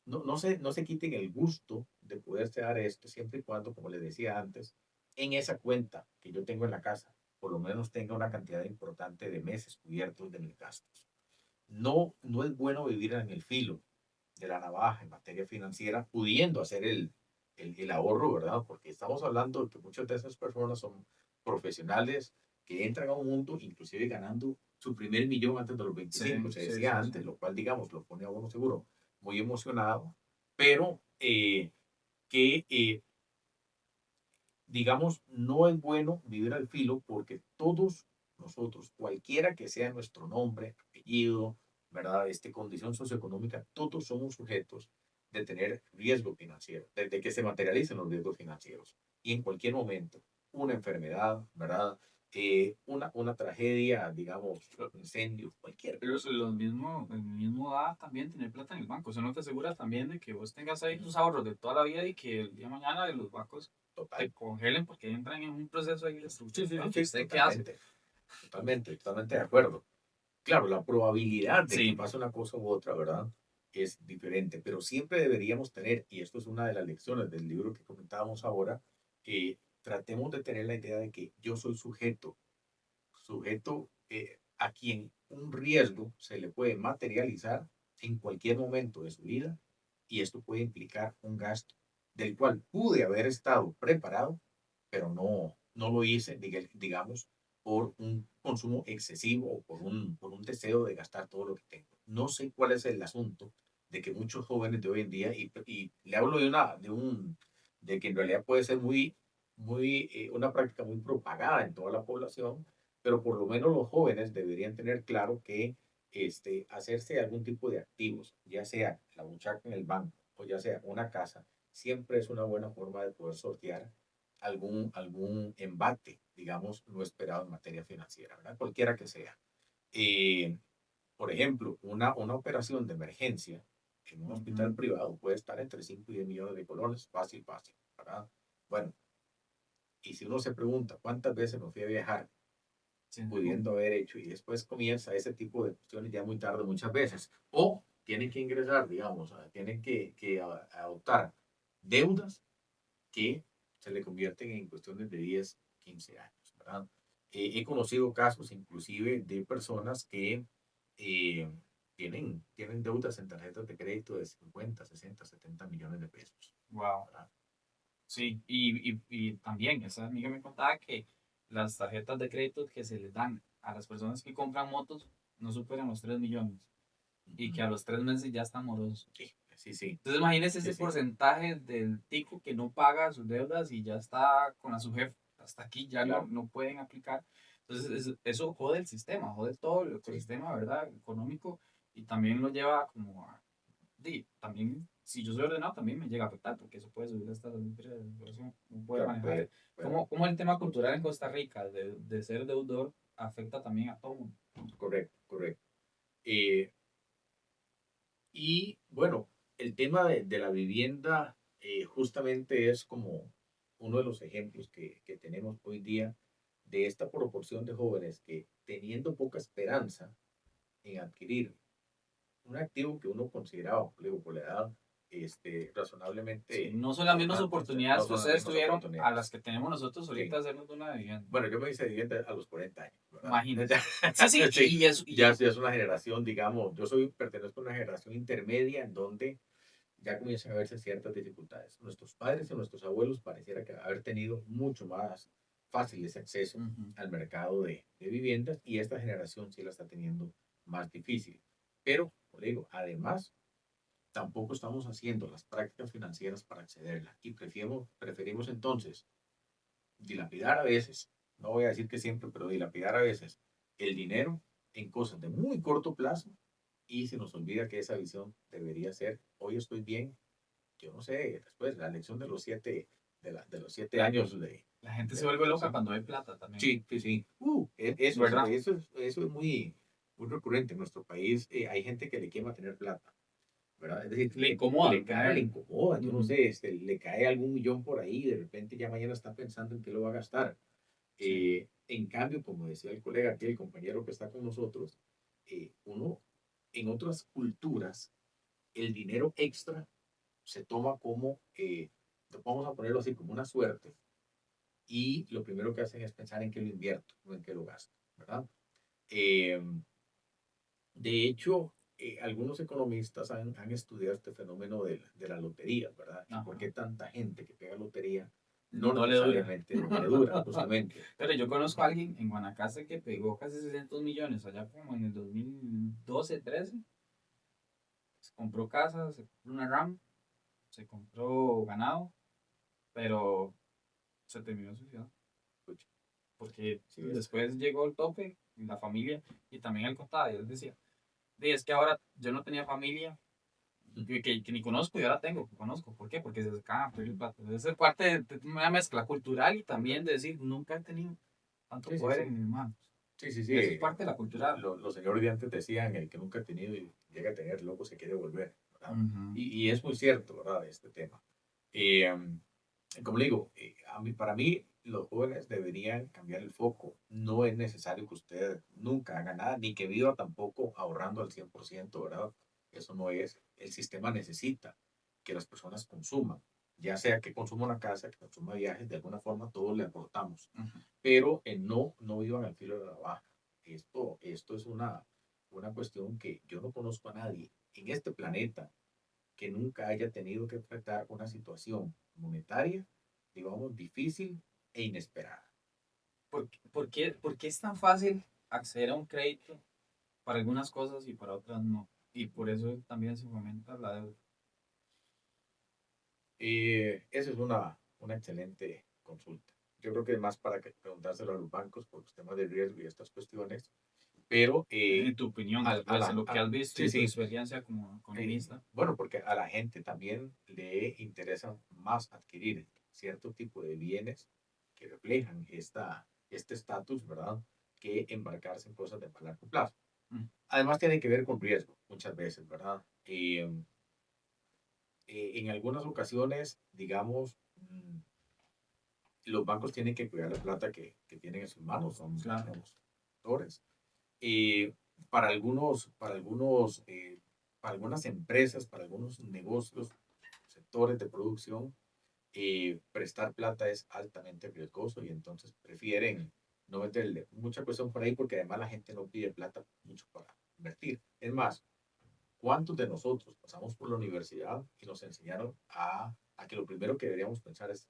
no se quiten el gusto de poderse dar esto siempre y cuando, como les decía antes, en esa cuenta que yo tengo en la casa, por lo menos tenga una cantidad importante de meses cubiertos de mis gastos. No es bueno vivir en el filo de la navaja en materia financiera, pudiendo hacer el ahorro, ¿verdad? Porque estamos hablando de que muchas de esas personas son profesionales que entran a un mundo inclusive ganando su primer millón antes de los Sí, 25, se sí, decía sí, sí. antes, lo cual, digamos, lo pone a uno seguro muy emocionado, pero que digamos, no es bueno vivir al filo porque todos nosotros, cualquiera que sea nuestro nombre, apellido, ¿verdad? Condición socioeconómica, todos somos sujetos de tener riesgo financiero, de que se materialicen los riesgos financieros. Y en cualquier momento, una enfermedad, ¿verdad? Una tragedia, digamos, un incendio, cualquier Pero cosa. el mismo da también tener plata en el banco. Eso no te asegura también de que vos tengas ahí tus ahorros de toda la vida y que el día de mañana de los bancos Total. te congelen porque entran en un proceso ahí de Sí, destrucción. sí, sí, ¿Y sí, usted qué hace? totalmente de acuerdo. Claro, la probabilidad de que Sí. pase una cosa u otra, ¿verdad? Es diferente, pero siempre deberíamos tener, y esto es una de las lecciones del libro que comentábamos ahora, que tratemos de tener la idea de que yo soy sujeto a quien un riesgo se le puede materializar en cualquier momento de su vida y esto puede implicar un gasto del cual pude haber estado preparado, pero no lo hice, digamos, por un consumo excesivo o por un deseo de gastar todo lo que tengo. No sé cuál es el asunto de que muchos jóvenes de hoy en día, y le hablo de que en realidad puede ser una práctica muy propagada en toda la población, pero por lo menos los jóvenes deberían tener claro que hacerse algún tipo de activos, ya sea la muchacha en el banco o ya sea una casa, siempre es una buena forma de poder sortear algún embate, digamos, no esperado en materia financiera, ¿verdad? Cualquiera que sea. Eh, por ejemplo, una operación de emergencia, en un hospital Ujú. privado puede estar entre 5 y 10 millones de colones, fácil, fácil, ¿verdad? Bueno, y si uno se pregunta cuántas veces me fui a viajar Sí, pudiendo haber hecho y después comienza ese tipo de cuestiones ya muy tarde muchas veces, o tienen que ingresar, digamos, tienen que adoptar deudas que se le convierten en cuestiones de 10 15 años, ¿verdad? He conocido casos inclusive de personas que eh, tienen deudas en tarjetas de crédito de 50 60 70 millones de pesos, wow. ¿verdad? Sí, Sí, y también esa amiga me contaba que las tarjetas de crédito que se les dan a las personas que compran motos no superan los 3 millones y ujú, que a los 3 meses ya están morosos. sí, sí, sí, Entonces imagínese sí, ese sí, porcentaje del tico que no paga sus deudas y ya está con la su jefe. Hasta aquí ya no, claro, no pueden aplicar. Entonces eso jode el sistema, jode todo el sí, ecosistema, ¿verdad? Económico y también lo lleva como a... también, si yo soy ordenado, también me llega a afectar porque eso puede subir hasta la inflación, no puede claro, manejar. puede, ¿Cómo el tema cultural en Costa Rica de ser deudor afecta también a todo mundo? correcto, correcto. Eh, Y bueno, el tema de la vivienda justamente es como uno de los ejemplos que tenemos hoy día de esta proporción de jóvenes que teniendo poca esperanza en adquirir un activo que uno consideraba, digo, por la edad, Sí, razonablemente no son las mismas importante, no oportunidades que son las ustedes mismas tuvieron a las oportunidades. que tenemos nosotros Sí. ahorita hacernos de una vivienda. Bueno, yo me hice vivienda a los 40 años, ¿verdad? Imagínense. Sí, sí, Sí, y eso, ya es una generación, digamos, pertenezco a una generación intermedia en donde ya comienzan a verse ciertas dificultades. Nuestros padres y nuestros abuelos pareciera que haber tenido mucho más fácil ese acceso ujú, al mercado de viviendas y esta generación sí la está teniendo más difícil. Pero, como le digo, además, tampoco estamos haciendo las prácticas financieras para accederla y preferimos entonces dilapidar a veces, no voy a decir que siempre, pero dilapidar a veces el dinero en cosas de muy corto plazo y se nos olvida que esa visión debería ser, hoy estoy bien, yo no sé, después la lección de los 7 la, años la gente se de la vuelve loca inflación. cuando hay plata también, Sí, sí, sí. ¿verdad? Eso es muy recurrente en nuestro país. Hay gente que le quema tener plata, ¿verdad? Es decir, Le incomoda le tenerlo. incomoda, yo no Ujú, sé, le cae algún millón por ahí y de repente ya mañana está pensando en qué lo va a gastar. sí. En cambio, como decía el colega aquí, el compañero que está con nosotros, uno en otras culturas, el dinero extra se toma como, vamos a ponerlo así, como una suerte, y lo primero que hacen es pensar en qué lo invierto, no en qué lo gasto, ¿verdad? Eh, de hecho, algunos economistas han estudiado este fenómeno de la lotería, ¿verdad? Que por Ajá. qué tanta gente que pega lotería no No le dura. necesariamente le dura, justamente. Pero yo conozco a alguien en Guanacaste que pegó casi 600 millones allá como en el 2012, 13. Se compró casa, se compró una RAM, se compró ganado, pero se terminó suicidando. Escucha, Porque sí, después llegó el tope, y la familia, y también él contaba, y él decía, es que ahora yo no tenía familia, que ni conozco y ahora tengo, que conozco. ¿Por qué? Porque se sacaban a pedir el plato. Debe ser parte de una mezcla cultural y también de decir, nunca he tenido tanto sí, sí, poder sí. en mis manos. Sí, sí, sí. Eso es parte de la cultura. Los señores de antes decían, el que nunca ha tenido y llega a tener, luego se quiere volver, ¿verdad? Ujú. Y es muy cierto, ¿verdad? Este tema. Eh, como le digo, para mí los jóvenes deberían cambiar el foco. No es necesario que usted nunca haga nada, ni que viva tampoco ahorrando al 100%, ¿verdad? Eso no es. El sistema necesita que las personas consuman, ya sea que consuma una casa, que consuma viajes, de alguna forma todos le aportamos, Ujú. pero no vivan al filo de la baja. Esto es una cuestión que yo no conozco a nadie en este planeta que nunca haya tenido que enfrentar una situación monetaria, digamos, difícil e inesperada. ¿Por qué es tan fácil acceder a un crédito para algunas cosas y para otras no? Y por eso también se fomenta la deuda. Esa es una excelente consulta. Yo creo que es más para que preguntárselo a los bancos por los temas de riesgo y estas cuestiones, pero En tu opinión, tal vez, lo que has visto sí, y tu sí, experiencia como economista. bueno, porque a la gente también le interesa más adquirir cierto tipo de bienes que reflejan este estatus, ¿verdad? Que embarcarse en cosas de más largo plazo. Mm, Además tiene que ver con riesgo muchas veces, ¿verdad? En algunas ocasiones, digamos, los bancos tienen que cuidar la plata que tienen en sus manos, son, Claro. digamos, actores. Eh, para algunas empresas, para algunos negocios, sectores de producción, prestar plata es altamente riesgoso y entonces prefieren no meterle mucha cuestión por ahí porque además la gente no pide plata mucho para invertir. Es más, ¿cuántos de nosotros pasamos por la universidad y nos enseñaron a que lo primero que deberíamos pensar es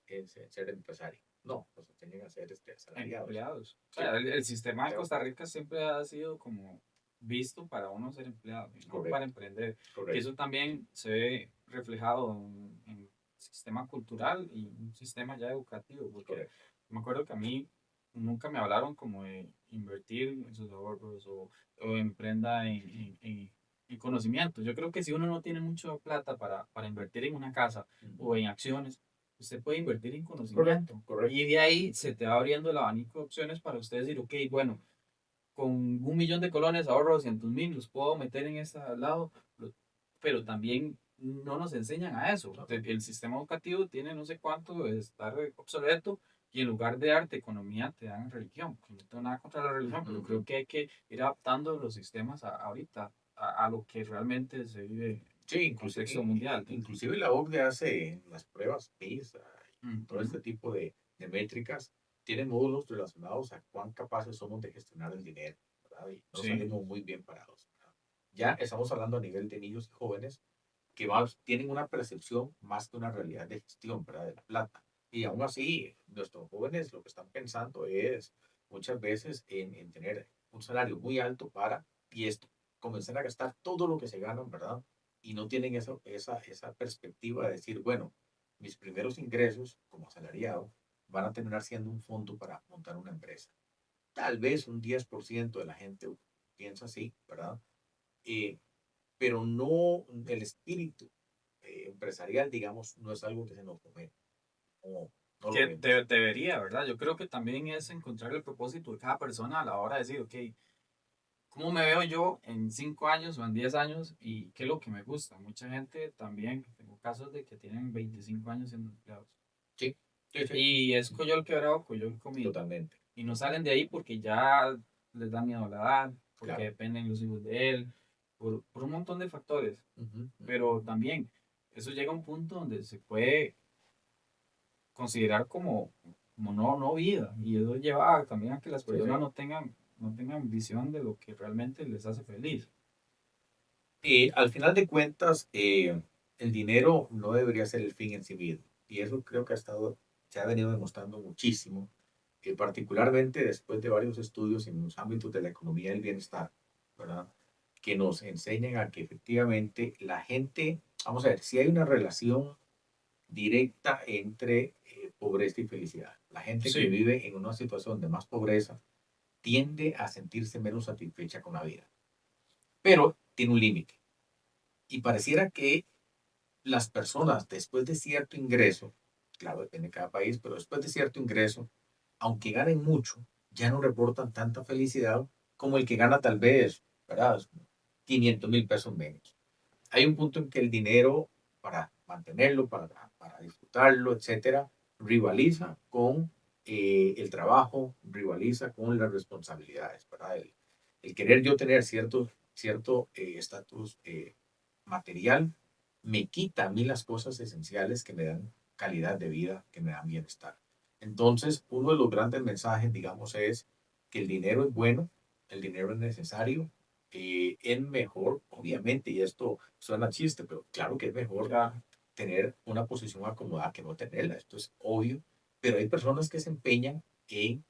ser empresario? No, nos enseñan a ser asalariados. Empleados. O Sí, sea, el sistema de empleados. Costa Rica siempre ha sido como visto para uno ser empleado, y no para Correcto, emprender. Que correcto, eso también se ve reflejado en el sistema cultural y un sistema ya educativo, porque correcto. me acuerdo que a mí nunca me hablaron como de invertir en sus ahorros o emprenda en conocimiento. Yo creo que si uno no tiene mucha plata para invertir en una casa Ujú. o en acciones, usted puede invertir en Correcto, conocimiento. correcto. Y de ahí se te va abriendo el abanico de opciones para usted decir, ok, bueno, con 1 millón de colones ahorro 200.000, los puedo meter en este lado, pero también no nos enseñan a eso. No, El sistema educativo tiene no sé cuánto de estar obsoleto y en lugar de arte, economía, te dan religión. No tengo nada contra la religión, pero ujú. creo que hay que ir adaptando los sistemas ahorita a lo que realmente se vive Sí, en contexto mundial. Entonces, inclusive la OCDE hace en las pruebas PISA y todo ujú, este tipo de métricas, tienen módulos relacionados a cuán capaces somos de gestionar el dinero, ¿verdad? Y no sí, salimos muy bien parados, ¿verdad? Ya estamos hablando a nivel de niños y jóvenes que más tienen una percepción más que una realidad de gestión, ¿verdad? De la plata. Y aún así, nuestros jóvenes lo que están pensando es muchas veces en tener un salario muy alto y esto, comenzar a gastar todo lo que se ganan, ¿verdad? Y no tienen esa perspectiva de decir, bueno, mis primeros ingresos como asalariado van a terminar siendo un fondo para montar una empresa. Tal vez un 10% de la gente piensa así, ¿verdad? Eh, pero no el espíritu empresarial, digamos, no es algo que se nos fomenta, no, no lo que vemos. debería, ¿verdad? Yo creo que también es encontrar el propósito de cada persona a la hora de decir, ok, ¿cómo me veo yo en 5 años o en 10 años y qué es lo que me gusta? Mucha gente también, tengo casos de que tienen 25 años siendo empleados. Sí, sí, sí, Y es coyol quebrado, coyol comido. totalmente. Y no salen de ahí porque ya les da miedo la edad, porque Claro. dependen los hijos de él, por un montón de factores. Ujú, ujú. Pero también, eso llega a un punto donde se puede considerar como no vida. Y eso lleva también a que las Sí, personas sí. no tengan visión de lo que realmente les hace feliz. Al final de cuentas, el dinero no debería ser el fin en sí mismo. Y eso creo que se ha venido demostrando muchísimo, particularmente después de varios estudios en los ámbitos de la economía y el bienestar, ¿verdad? Que nos enseñan a que efectivamente la gente, vamos a ver, si hay una relación directa entre pobreza y felicidad. La gente que Sí, vive en una situación de más pobreza tiende a sentirse menos satisfecha con la vida, pero tiene un límite. Y pareciera que las personas después de cierto ingreso, claro, depende de cada país, pero después de cierto ingreso, aunque ganen mucho, ya no reportan tanta felicidad como el que gana tal vez, ¿verdad? 500,000 pesos menos. Hay un punto en que el dinero, para mantenerlo, para disfrutarlo, etcétera, rivaliza con el trabajo, rivaliza con las responsabilidades, ¿verdad? El querer yo tener cierto estatus material me quita a mí las cosas esenciales que me dan calidad de vida, que me dan bienestar. Entonces, uno de los grandes mensajes, digamos, es que el dinero es bueno, el dinero es necesario, es mejor, obviamente, y esto suena chiste, pero claro que es mejor claro. tener una posición acomodada que no tenerla, esto es obvio, pero hay personas que se empeñan en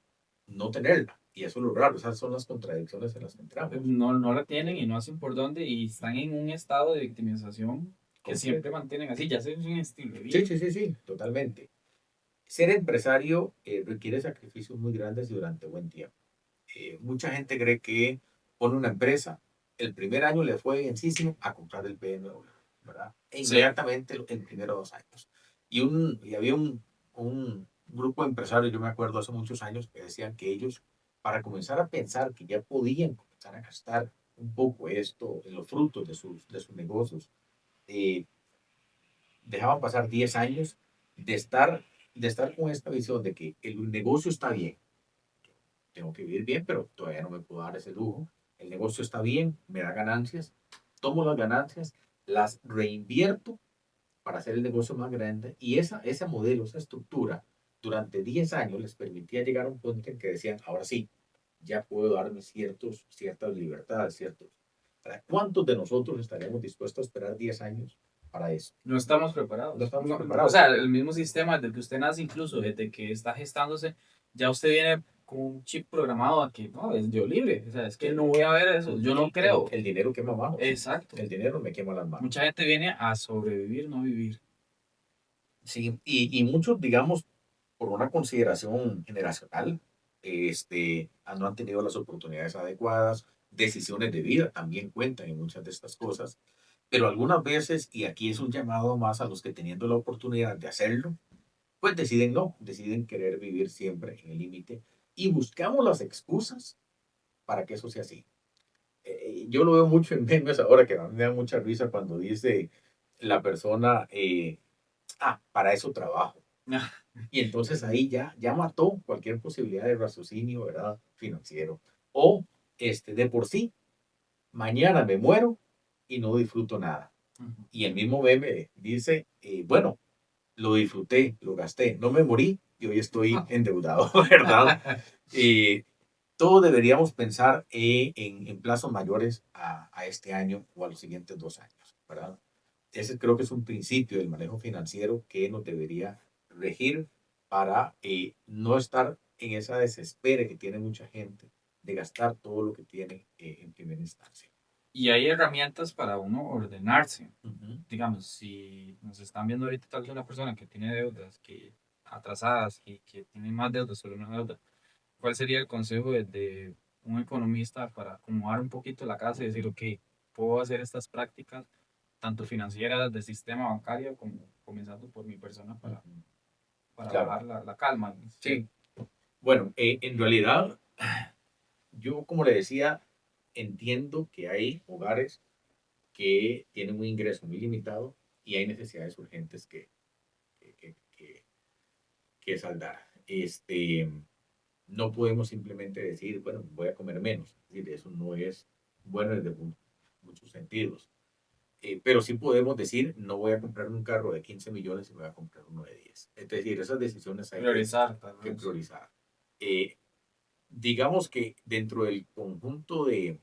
no tenerla, y eso es lo raro, esas son las contradicciones en las que entramos. No la tienen y no hacen por dónde y están en un estado de victimización que siempre Completo. mantienen así, ya sea es un estilo de Sí, vida. sí, sí, sí, totalmente. Ser empresario requiere sacrificios muy grandes y durante buen tiempo. Mucha gente cree que pone una empresa, el primer año le fue bienísimo a comprar el BMW, ¿verdad? E Sí, inmediatamente en primeros 2 años. Y había un grupo de empresarios, yo me acuerdo hace muchos años, que decían que ellos, para comenzar a pensar que ya podían comenzar a gastar un poco esto en los frutos de sus negocios, eh, dejaban pasar 10 años de estar, de estar con esta visión de que el negocio está bien, tengo que vivir bien, pero todavía no me puedo dar ese lujo. El negocio está bien, me da ganancias, tomo las ganancias, las reinvierto para hacer el negocio más grande y ese modelo, esa estructura, durante 10 años les permitía llegar a un punto en que decían, ahora sí, ya puedo darme ciertas libertades, ciertos. ¿Para cuántos de nosotros estaríamos dispuestos a esperar 10 años para eso? No estamos preparados. No estamos O preparados. sea, el mismo sistema desde que usted nace, incluso desde que está gestándose, ya usted viene con un chip programado a que no, es yo libre. O sea, es que no voy a ver eso. Yo no creo. El dinero quema manos. Exacto. El dinero me quema las manos. Mucha gente viene a sobrevivir, no vivir. Sí, y muchos, digamos, por una consideración generacional, no han tenido las oportunidades adecuadas, decisiones de vida también cuentan en muchas de estas cosas, pero algunas veces, y aquí es un llamado más a los que teniendo la oportunidad de hacerlo, pues deciden no, deciden querer vivir siempre en el límite y buscamos las excusas para que eso sea así. Yo lo veo mucho en memes ahora que a mí me da mucha risa cuando dice la persona, para eso trabajo. Y entonces ahí ya mató cualquier posibilidad de raciocinio, ¿verdad? Financiero. O de por sí, mañana me muero y no disfruto nada. Y el mismo meme dice, bueno, lo disfruté, lo gasté, no me morí y hoy estoy endeudado, ¿verdad? Todos deberíamos pensar en plazos mayores a este año o a los siguientes 2 años, ¿verdad? Ese creo que es un principio del manejo financiero que nos debería regir para no estar en esa desespera que tiene mucha gente de gastar todo lo que tiene en primera instancia. Y hay herramientas para uno ordenarse. Ujú. Digamos, si nos están viendo ahorita tal vez una persona que tiene deudas que atrasadas y que tiene más deudas sobre una deuda, ¿cuál sería el consejo de un economista para acomodar un poquito la casa y decir, ok, puedo hacer estas prácticas, tanto financieras, de sistema bancario, como comenzando por mi persona Ujú. para Claro, bajar la calma? sí. Bueno, en realidad, yo como le decía, entiendo que hay hogares que tienen un ingreso muy limitado y hay necesidades urgentes que, que, que, que saldar. No podemos simplemente decir, bueno, voy a comer menos. Es decir, eso no es bueno desde muchos sentidos. Pero sí podemos decir, no voy a comprar un carro de 15 millones y voy a comprar uno de 10. Es decir, esas decisiones hay Priorizar, tal que vez. priorizar. Eh, digamos que dentro del conjunto de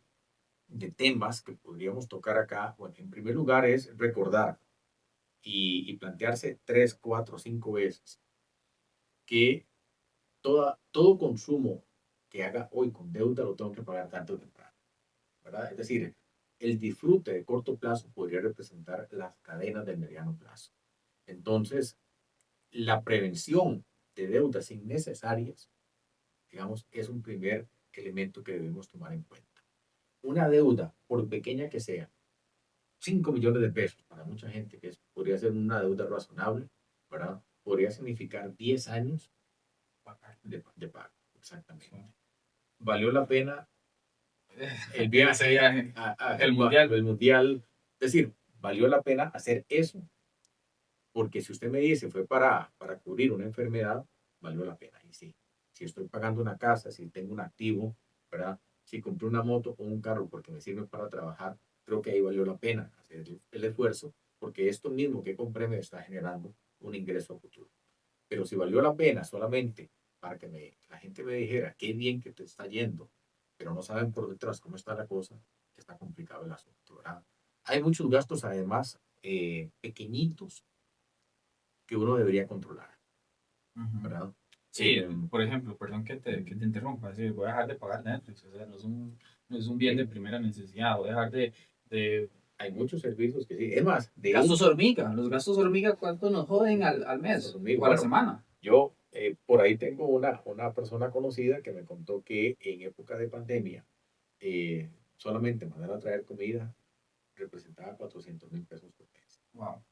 temas que podríamos tocar acá, bueno, en primer lugar es recordar y plantearse 3, 4, 5 veces que todo consumo que haga hoy con deuda lo tengo que pagar tanto temprano, ¿verdad? Es decir, el disfrute de corto plazo podría representar las cadenas del mediano plazo. Entonces, la prevención de deudas innecesarias, digamos, es un primer elemento que debemos tomar en cuenta. Una deuda, por pequeña que sea, 5 millones de pesos para mucha gente, podría ser una deuda razonable, ¿verdad? Podría significar 10 años de pago, exactamente. ¿Valió la pena el viaje, Ese viaje, el mundial. el mundial? Es decir, ¿valió la pena hacer eso? Porque si usted me dice fue para cubrir una enfermedad, valió la pena. Y sí, si estoy pagando una casa, si tengo un activo, ¿verdad? Si compré una moto o un carro porque me sirve para trabajar, creo que ahí valió la pena hacer el esfuerzo, porque esto mismo que compré me está generando un ingreso futuro. Pero si valió la pena solamente para que la gente me dijera qué bien que te está yendo, pero no saben por detrás cómo está la cosa, está complicado el asunto, ¿verdad? Hay muchos gastos además pequeñitos que uno debería controlar, Ujú. ¿verdad? Sí, por ejemplo, perdón que te interrumpa, es decir, voy a dejar de pagar Netflix, o sea, no es un bien de primera necesidad, voy a dejar de Hay muchos servicios que sí. Es más, gastos hormiga, los gastos hormiga, ¿cuánto nos joden al mes o a la bueno, semana? yo por ahí tengo una persona conocida que me contó que en época de pandemia, solamente mandar a traer comida representaba 400,000 pesos por mes. Wow.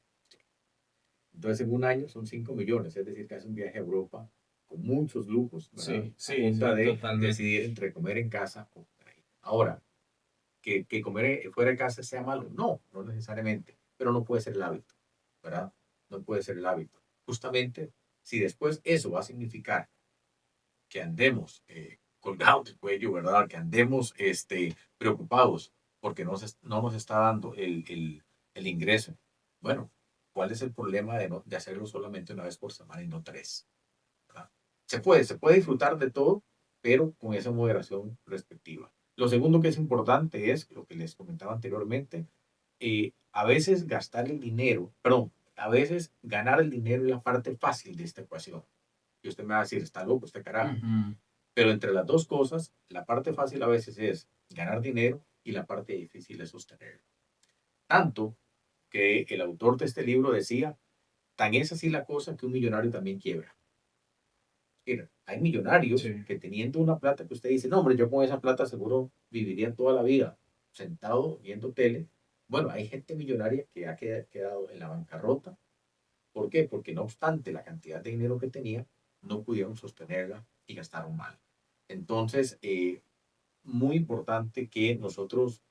Entonces, en un año son 5 millones, es decir, que hace un viaje a Europa con muchos lujos, ¿verdad? Sí, A sí, punta sí, de totalmente. decidir entre comer en casa o comer ahí. Ahora, que comer fuera de casa sea malo, no, no necesariamente, pero no puede ser el hábito, ¿verdad? no puede ser el hábito. Justamente, si después eso va a significar que andemos colgados del cuello, ¿verdad? Que andemos preocupados porque no nos está dando el ingreso. Bueno, ¿cuál es el problema de hacerlo solamente una vez por semana y no tres? ¿Verdad? Se puede disfrutar de todo, pero con esa moderación respectiva. Lo segundo que es importante es lo que les comentaba anteriormente, a veces gastar el dinero, perdón, a veces ganar el dinero es la parte fácil de esta ecuación. Y usted me va a decir, está loco este carajo. Ujú. Pero entre las dos cosas, la parte fácil a veces es ganar dinero y la parte difícil es sostenerlo. Tanto que el autor de este libro decía, tan es así la cosa que un millonario también quiebra. Mira, hay millonarios Sí. que teniendo una plata que usted dice, no, hombre, yo con esa plata seguro viviría toda la vida sentado viendo tele. Bueno, hay gente millonaria que ha quedado en la bancarrota. ¿Por qué? Porque no obstante la cantidad de dinero que tenía, no pudieron sostenerla y gastaron mal. Entonces, muy importante que nosotros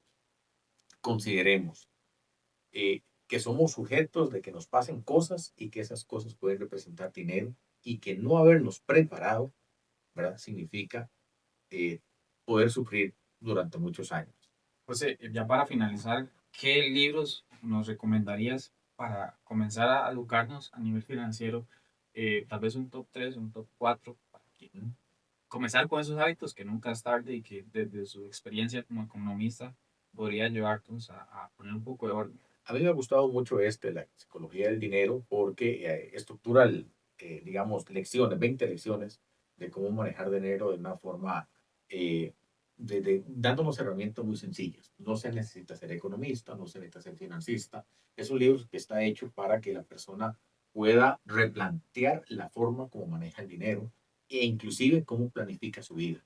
consideremos que somos sujetos de que nos pasen cosas y que esas cosas pueden representar dinero y que no habernos preparado, ¿verdad? Significa eh, poder sufrir durante muchos años. José, ya para finalizar, ¿qué libros nos recomendarías para comenzar a educarnos a nivel financiero? Tal vez un top 3, un top 4 para que ¿Mm? comenzar con esos hábitos que nunca es tarde y que desde su experiencia como economista podrían llevarnos a poner un poco de orden. A mí me ha gustado mucho la psicología del dinero, porque estructura, digamos, lecciones, 20 lecciones de cómo manejar dinero de una forma, dándonos herramientas muy sencillas. No se necesita ser economista, no se necesita ser financista. Es un libro que está hecho para que la persona pueda replantear la forma como maneja el dinero e inclusive cómo planifica su vida.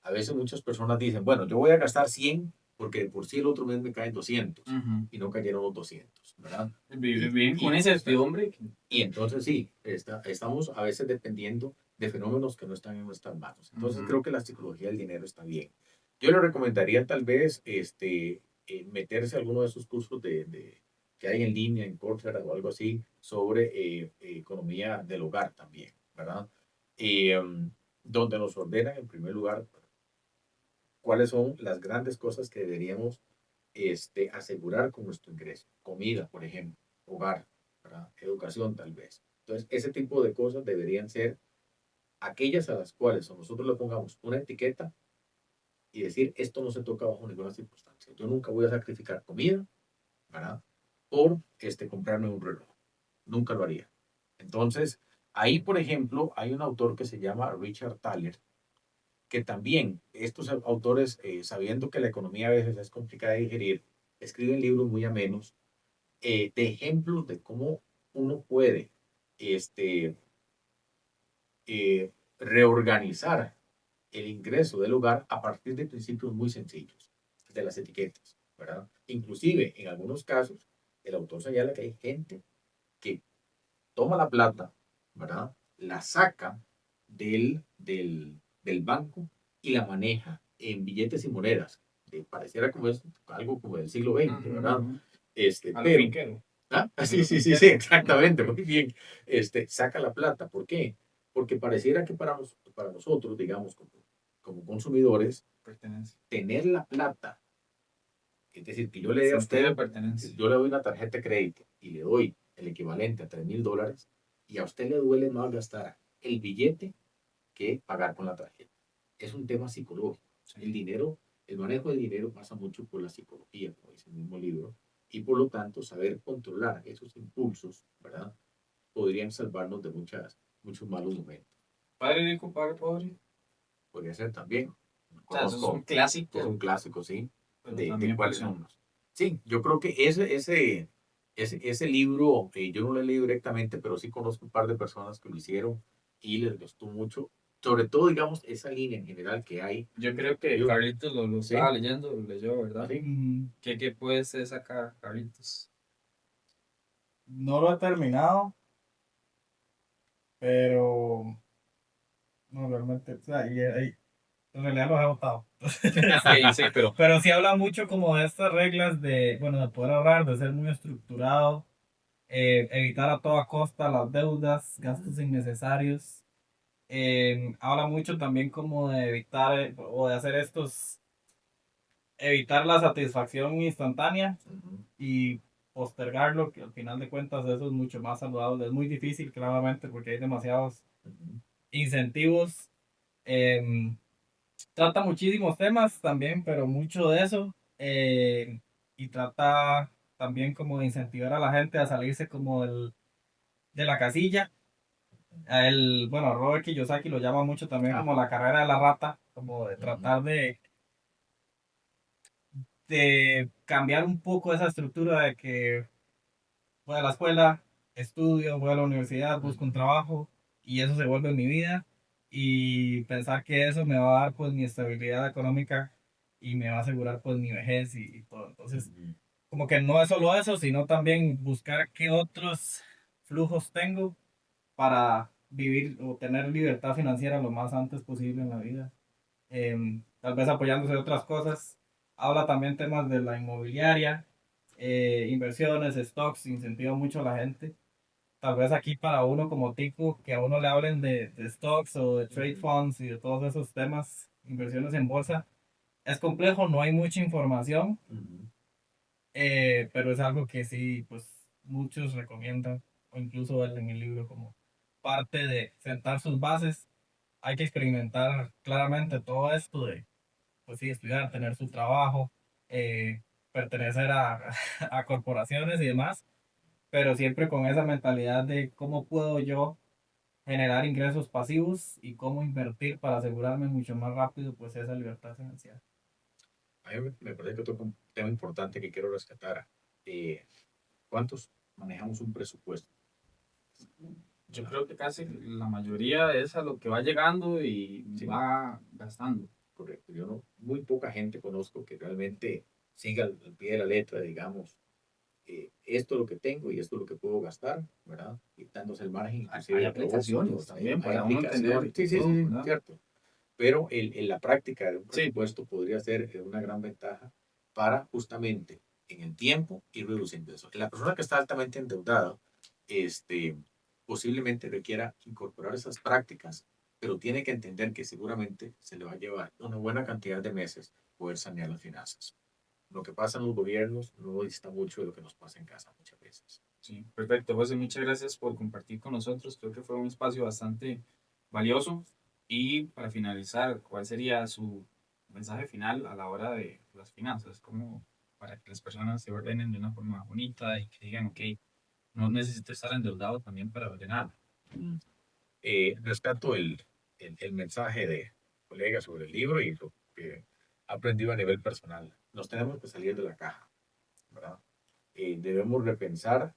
A veces muchas personas dicen, bueno, yo voy a gastar 100 porque de por sí el otro mes me caen 200 Ujú. y no cayeron los 200, ¿verdad? Viven con esa incertidumbre. Y entonces sí, estamos a veces dependiendo de fenómenos que no están en nuestras manos. Entonces Ujú. creo que la psicología del dinero está bien. Yo le recomendaría tal vez meterse a alguno de esos cursos que hay en línea, en Coursera o algo así, sobre economía del hogar también, ¿verdad? Donde nos ordenan en primer lugar cuáles son las grandes cosas que deberíamos asegurar con nuestro ingreso. Comida, por ejemplo, hogar, ¿verdad? Educación tal vez. Entonces, ese tipo de cosas deberían ser aquellas a las cuales nosotros le pongamos una etiqueta y decir, esto no se toca bajo ninguna circunstancia. Yo nunca voy a sacrificar comida, ¿verdad? Por comprarme un reloj. Nunca lo haría. Entonces, ahí, por ejemplo, hay un autor que se llama Richard Thaler, que también estos autores, sabiendo que la economía a veces es complicada de digerir, escriben libros muy amenos, de ejemplos de cómo uno puede este, reorganizar el ingreso del hogar a partir de principios muy sencillos, de las etiquetas, ¿verdad? Inclusive, en algunos casos, el autor señala que hay gente que toma la plata, ¿verdad? La saca del banco y la maneja en billetes y monedas. Pareciera como es algo como del siglo XX, Ujú, ¿verdad? ujú. A lo Pero, finquero. ¿ah? A Sí, lo sí, sí, sí, finquero. exactamente, muy bien. Saca la plata. ¿Por qué? Porque pareciera que para nosotros, digamos, como consumidores, Pertenencia. tener la plata, es decir, que yo le dé a Sentido de usted, pertenencia. yo le doy una tarjeta de crédito y le doy el equivalente a $3,000, y a usted le duele más gastar el billete que pagar con la tarjeta. Es un tema psicológico. El Sí. dinero, el manejo del dinero pasa mucho por la psicología, como dice el mismo libro, y por lo tanto saber controlar esos impulsos, ¿verdad? Podrían salvarnos de muchos malos momentos. Padre rico, padre pobre. Podría ser también, O sea, eso es un conozco, es un clásico, clásico, ¿sí? pero De también cuáles funciona. son los. Sí, yo creo que ese libro, yo no lo he leído directamente, pero sí conozco un par de personas que lo hicieron y les gustó mucho. Sobre todo, digamos, esa línea en general que hay. Yo creo que Yo, Carlitos lo ¿sí? estaba leyendo, lo leyó, ¿verdad? ¿Así? ¿Qué puede ser sacar, Carlitos? No lo he terminado, pero no realmente, o sea, en realidad los he votado. Ok, sí, pero Pero sí habla mucho como de estas reglas de, bueno, de poder ahorrar, de ser muy estructurado evitar a toda costa las deudas, gastos innecesarios. Habla mucho también como de evitar o de hacer evitar la satisfacción instantánea Ujú, y postergarlo, que al final de cuentas eso es mucho más saludable. Es muy difícil, claramente, porque hay demasiados ujú, incentivos. em, Trata muchísimos temas también, pero mucho de eso. Y trata también como de incentivar a la gente a salirse como de la casilla. A él, bueno, Robert Kiyosaki lo llama mucho también como ajá, la carrera de la rata, como de ujú, tratar de cambiar un poco esa estructura de que voy a la escuela, estudio, voy a la universidad, busco un ujú, trabajo y eso se vuelve mi vida y pensar que eso me va a dar pues mi estabilidad económica y me va a asegurar pues mi vejez y todo. Entonces, ujú. como que no es solo eso, sino también buscar qué otros flujos tengo para vivir o tener libertad financiera lo más antes posible en la vida. Tal vez apoyándose de otras cosas. Habla también temas de la inmobiliaria, inversiones, stocks, incentiva mucho a la gente. Tal vez aquí para uno como Tico, que a uno le hablen de stocks o de trade Ujú, funds y de todos esos temas, inversiones en bolsa, es complejo, no hay mucha información, ujú. pero es algo que sí, pues muchos recomiendan, o incluso él en el libro como parte de sentar sus bases. Hay que experimentar claramente todo esto de pues sí, estudiar, tener su trabajo, pertenecer a corporaciones y demás, pero siempre con esa mentalidad de cómo puedo yo generar ingresos pasivos y cómo invertir para asegurarme mucho más rápido pues esa libertad financiera. A mí me parece que otro tema importante que quiero rescatar, eh, ¿cuántos manejamos un presupuesto? Yo ¿Verdad? creo que casi la mayoría es a lo que va llegando y Sí, va gastando. correcto. Yo no, muy poca gente conozco que realmente siga al pie de la letra, digamos, esto es lo que tengo y esto es lo que puedo gastar, ¿verdad? Quitándose el margen inclusive Hay de aplicaciones propósitos, también hay para uno entender aplicaciones, y sí, sí, todo, sí, sí, ¿verdad? cierto. Pero en la práctica de un Sí, presupuesto podría ser una gran ventaja para justamente en el tiempo ir reduciendo eso. La persona que está altamente endeudada, este, posiblemente requiera incorporar esas prácticas, pero tiene que entender que seguramente se le va a llevar una buena cantidad de meses poder sanear las finanzas. Lo que pasa en los gobiernos no dista mucho de lo que nos pasa en casa muchas veces. sí, perfecto. José, muchas gracias por compartir con nosotros. Creo que fue un espacio bastante valioso. Y para finalizar, ¿cuál sería su mensaje final a la hora de las finanzas? Como para que las personas se ordenen de una forma bonita y que digan, ok, no necesito estar endeudado también para ordenar. Rescato el mensaje de colegas sobre el libro y lo que he aprendido a nivel personal. Nos tenemos que salir de la caja, ¿verdad? Debemos repensar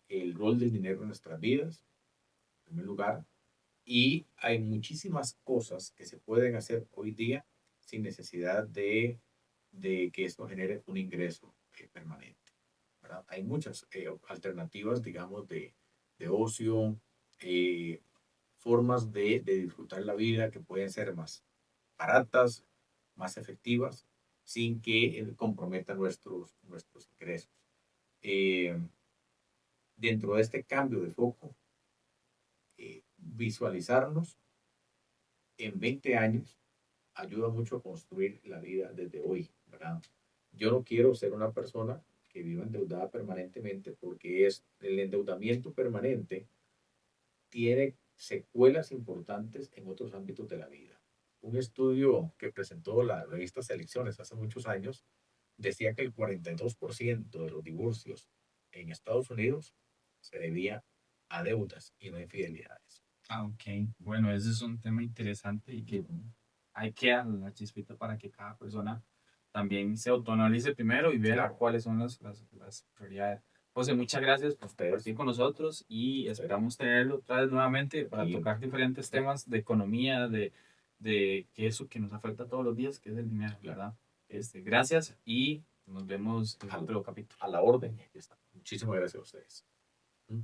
el rol del dinero en nuestras vidas, en primer lugar, y hay muchísimas cosas que se pueden hacer hoy día sin necesidad de que esto genere un ingreso permanente, ¿verdad? Hay muchas alternativas, digamos, de ocio, eh, formas de disfrutar la vida que pueden ser más baratas, más efectivas, sin que comprometa nuestros ingresos. Eh, Dentro de este cambio de foco, visualizarnos en 20 años ayuda mucho a construir la vida desde hoy, ¿verdad? Yo no quiero ser una persona que viva endeudada permanentemente porque es el endeudamiento permanente tiene secuelas importantes en otros ámbitos de la vida. Un estudio que presentó la revista Selecciones hace muchos años decía que el 42% de los divorcios en Estados Unidos se debía a deudas y no a infidelidades. Ah, ok. Bueno, ese es un tema interesante y que hay que darle la chispita para que cada persona también se autoanalice primero y vea Claro, cuáles son las prioridades. José, muchas gracias por ustedes, compartir con nosotros y ustedes, esperamos tenerlo otra vez nuevamente para tranquilo. tocar diferentes temas de economía, de que eso que nos afecta todos los días, que es el dinero, Claro, ¿verdad? Gracias y nos vemos en a, otro capítulo. a la orden. Ya está. Muchísimas gracias a ustedes. ¿Mm?